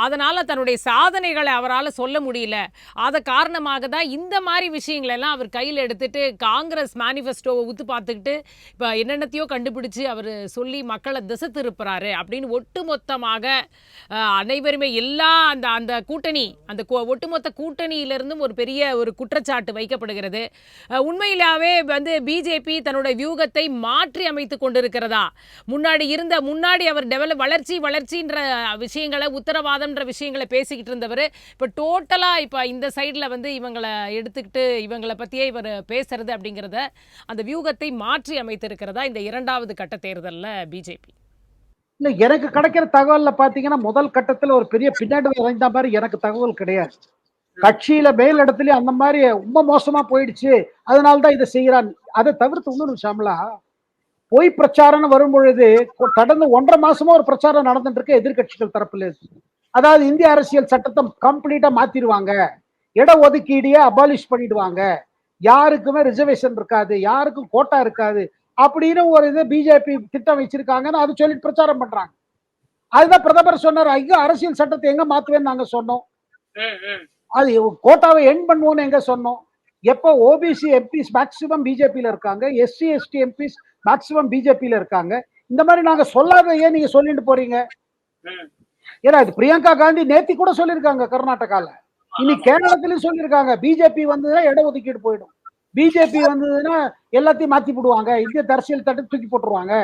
அதனால தன்னுடைய சாதனைகள அவரால சொல்ல முடியல. அத காரணமாக தான் இந்த மாரி விஷயங்கள் எல்லாம் அவர் கையில எடுத்துட்டு காங்கிரஸ் மேனிஃபெஸ்டோவ உத்து பார்த்துக்கிட்டு இப்ப என்னென்னத்தையோ கண்டுபிடிச்சு அவரு சொல்லி மக்களை திசை திருப்புறாரு அப்படின்னு ஒட்டுமொத்தமாக அனைவருமே எல்லா அந்த அந்த கூட்டணி அந்த ஒட்டுமொத்த கூட்டணியிலிருந்தும் ஒரு பெரிய ஒரு குற்றச்சாட்டு வைக்கப்படுகிறது. உண்மையிலாவே வந்து பிஜேபி தன்னுடைய வியூகத்தை மாற்றி அமைத்துக் கொண்டிருக்கிறதா? முன்னாடி அவர் வளர்ச்சின்ற விஷயங்களை உத்தரவாதம்ன்ற விஷயங்களை பேசிக்கிட்டு இருந்தவர் இப்போ டோட்டலா இப்போ இந்த சைடில் வந்து இவங்களை எடுத்துக்கிட்டு இவங்களை பற்றியே இவர் பேசுறது அப்படிங்கிறத அந்த வியூகத்தை மாற்றி அமைத்திருக்கிறதா இந்த 2வது கட்ட தேர்தலில் பிஜேபி? இல்ல, எனக்கு கிடைக்கிற தகவல்ல பாத்தீங்கன்னா முதல் கட்டத்துல ஒரு பெரிய பின்னாடி வரைந்த மாதிரி எனக்கு தகவல் கிடையாது. கட்சியில மேல் இடத்துல அந்த மாதிரி ரொம்ப மோசமா போயிடுச்சு, அதனால்தான் இதை செய்யறான். அதை தவிர்த்து இன்னொரு ஷாம்லா, பொய் பிரச்சாரம்னு வரும் பொழுது கடந்த 1.5 மாசமா ஒரு பிரச்சாரம் நடந்துட்டு இருக்கு எதிர்கட்சிகள் தரப்புல. அதாவது இந்திய அரசியல் சட்டத்தை கம்ப்ளீட்டா மாத்திடுவாங்க, இட ஒதுக்கீடிய அபாலிஷ் பண்ணிடுவாங்க, யாருக்குமே ரிசர்வேஷன் இருக்காது, யாருக்கும் கோட்டா இருக்காது அப்படின்னு ஒரு இது பிஜேபி திட்டம் வச்சிருக்காங்கன்னு அது சொல்லிட்டு பிரச்சாரம் பண்றாங்க. அதுதான் பிரதமர் சொன்னார், ஐயோ அரசியல் சட்டத்தை எங்க மாத்துவேன்னு நாங்க சொன்னோம், அது கோட்டாவை எண் பண்ணுவோம்னு எங்க சொன்னோம். எப்போ ஓபிசி எம்பிஸ் மேக்சிமம் பிஜேபியில இருக்காங்க, எஸ்சி எஸ்டி எம்பிஸ் மேக்சிமம் பிஜேபியில இருக்காங்க, இந்த மாதிரி நாங்க சொல்லாத ஏன் நீங்க சொல்லிட்டு போறீங்க? ஏன்னா இது பிரியங்கா காந்தி நேத்தி கூட சொல்லியிருக்காங்க கர்நாடகால, இனி கேரளத்திலும் சொல்லியிருக்காங்க, பிஜேபி வந்ததுன்னா இட ஒதுக்கீடு போயிடும், பிஜேபி வந்ததுன்னா எல்லாத்தையும் மாத்தி போடுவாங்க, இந்திய அரசியல் தட்டு தூக்கி போட்டுருவாங்க.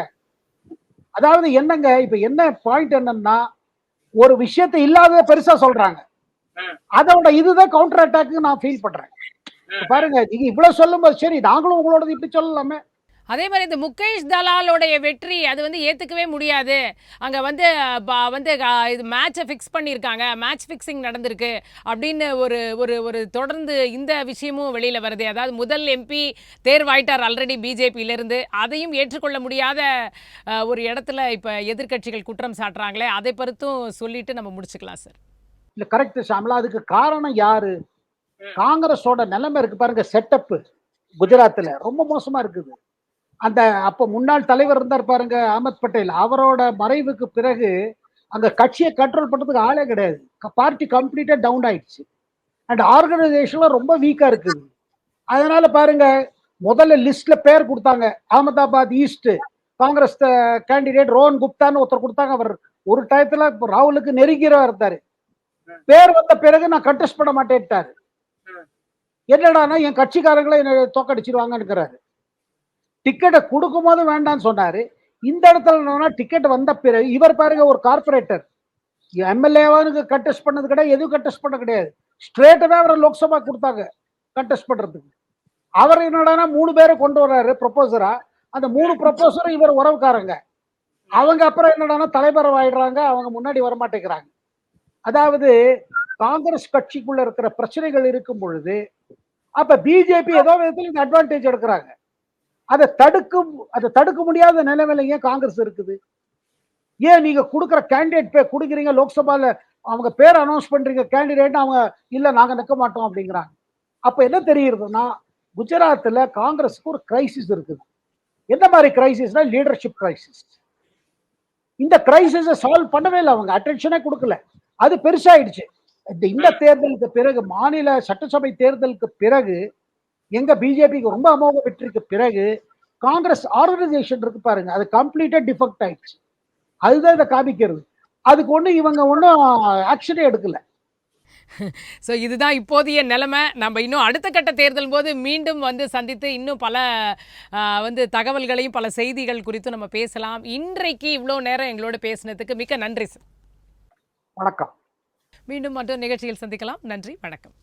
அதாவது என்னங்க, இப்ப என்ன பாயிண்ட் என்னன்னா, ஒரு விஷயத்தை இல்லாத பெருசா சொல்றாங்க, அதோட இதுதான் கவுண்டர் அட்டாக் நான் ஃபீல் பண்றேன். பாருங்க, நீங்க இவ்வளவு சொல்லும் போது சரி நாங்களும் உங்களோட இப்படி சொல்லலாமே. அதே மாதிரி இந்த முகேஷ் தலாலோடைய வெற்றி அது வந்து ஏற்றுக்கவே முடியாது. அங்கே வந்து இது மேட்சை ஃபிக்ஸ் பண்ணியிருக்காங்க, மேட்ச் ஃபிக்ஸிங் நடந்திருக்கு அப்படின்னு ஒரு ஒரு ஒரு தொடர்ந்து இந்த விஷயமும் வெளியில் வருது. அதாவது முதல் எம்பி தேர்வாயிட்டார் ஆல்ரெடி பிஜேபியிலேருந்து, அதையும் ஏற்றுக்கொள்ள முடியாத ஒரு இடத்துல இப்போ எதிர்கட்சிகள் குற்றம் சாட்டுறாங்களே, அதை பொறுத்தும் சொல்லிட்டு நம்ம முடிச்சுக்கலாம் சார். இல்லை கரெக்ட் ஷாம்லா, அதுக்கு காரணம் யாரு? காங்கிரஸோட நிலைமை இருக்கு பாருங்க, செட்டப் குஜராத்தில் ரொம்ப மோசமா இருக்குது. அந்த அப்ப முன்னாள் தலைவர் இருந்தார் பாருங்க அஹமத் பட்டேல், அவரோட மறைவுக்கு பிறகு அங்க கட்சியை கண்ட்ரோல் பண்றதுக்கு ஆளே கிடையாது, பார்ட்டி கம்ப்ளீட்டா டவுன் ஆயிடுச்சு, அண்ட் ஆர்கனைசேஷன்ல ரொம்ப வீக்கா இருக்குது. அதனால பாருங்க, முதல்ல லிஸ்ட்ல பேர் கொடுத்தாங்க, அகமதாபாத் ஈஸ்ட் காங்கிரஸ் கேண்டிடேட் ரோஹன் குப்தான்னு ஒருத்தர் கொடுத்தாங்க. அவர் ஒரு டயத்துல ராகுலுக்கு நெருங்கிறவா இருந்தாரு, பேர் வந்த பிறகு நான் கண்டெஸ்ட் பண்ண மாட்டேன்ட்டாரு. என்னடானா என் கட்சிக்காரங்களை என்ன தோக்கடிச்சிருவாங்கன்னு டிக்கெட்டை கொடுக்கும் போது வேண்டாம்னு சொன்னாரு. இந்த இடத்துல டிக்கெட் வந்த பிறகு இவர் பாருங்க, ஒரு கார்பரேட்டர் எம்எல்ஏவானுக்கு கண்டெஸ்ட் பண்ணது கிடையாது, எதுவும் கண்டெஸ்ட் பண்ண கிடையாது, ஸ்ட்ரெயிட்டாவே அவரை லோக்சபா கொடுத்தாங்க கண்டெஸ்ட் பண்றதுக்கு. அவர் என்னடானா 3 பேரை கொண்டு வர்றாரு ப்ரொபோசரா, அந்த 3 ப்ரொபோசரும் இவர் உறவுக்காரங்க. அவங்க அப்புறம் என்னடானா தலைவர் ஆயிடுறாங்க, அவங்க முன்னாடி வரமாட்டேங்கிறாங்க. அதாவது காங்கிரஸ் கட்சிக்குள்ள இருக்கிற பிரச்சனைகள் இருக்கும் பொழுது அப்ப பிஜேபி ஏதோ விதத்தில் இந்த அட்வான்டேஜ் எடுக்கிறாங்க. அதை தடுக்க முடியாத நிலைமையில ஏன் காங்கிரஸ் இருக்குது? ஏன் நீங்க கொடுக்குற கேண்டிடேட் பேர் கொடுக்குறீங்க, லோக்சபால அவங்க பேர் அனௌன்ஸ் பண்றீங்க கேண்டிடேட், அவங்க இல்ல நாங்க நிற்க மாட்டோம் அப்படிங்கிறாங்க. அப்ப என்ன தெரியுதுன்னா, குஜராத்ல காங்கிரஸுக்கு ஒரு கிரைசிஸ் இருக்குது. என்ன மாதிரி கிரைசிஸ்னா லீடர்ஷிப் கிரைசிஸ். இந்த கிரைசிஸை சால்வ் பண்ணவே இல்லை, அவங்க அட்டென்ஷனே கொடுக்கல, அது பெருசாயிடுச்சு. இந்த தேர்தலுக்கு பிறகு, மாநில சட்டசபை தேர்தலுக்கு பிறகு, எங்க பிஜேபிக்கு ரொம்ப அமோக வெற்றிக்கு பிறகு காங்கிரஸ் ஆர்கனைசேஷன் இருக்கு பாருங்க, அது கம்ப்ளீட்டா டிஃபெக்ட் ஆயிடுச்சு. அதுதான் இதை காமிக்கிறது. அதுக்கு ஒண்ணு இவங்க ஒன்றும் ஆக்ஷனே எடுக்கல. ஸோ இதுதான் இப்போதைய நிலைமை. நம்ம இன்னும் அடுத்த கட்ட தேர்தல் போது மீண்டும் வந்து சந்தித்து இன்னும் பல வந்து தகவல்களையும் பல செய்திகள் குறித்து நம்ம பேசலாம். இன்றைக்கு இவ்வளோ நேரம் எங்களோட பேசினதுக்கு மிக்க நன்றி சார். வணக்கம். மீண்டும் மற்றொரு நிகழ்ச்சியில் சந்திக்கலாம். நன்றி, வணக்கம்.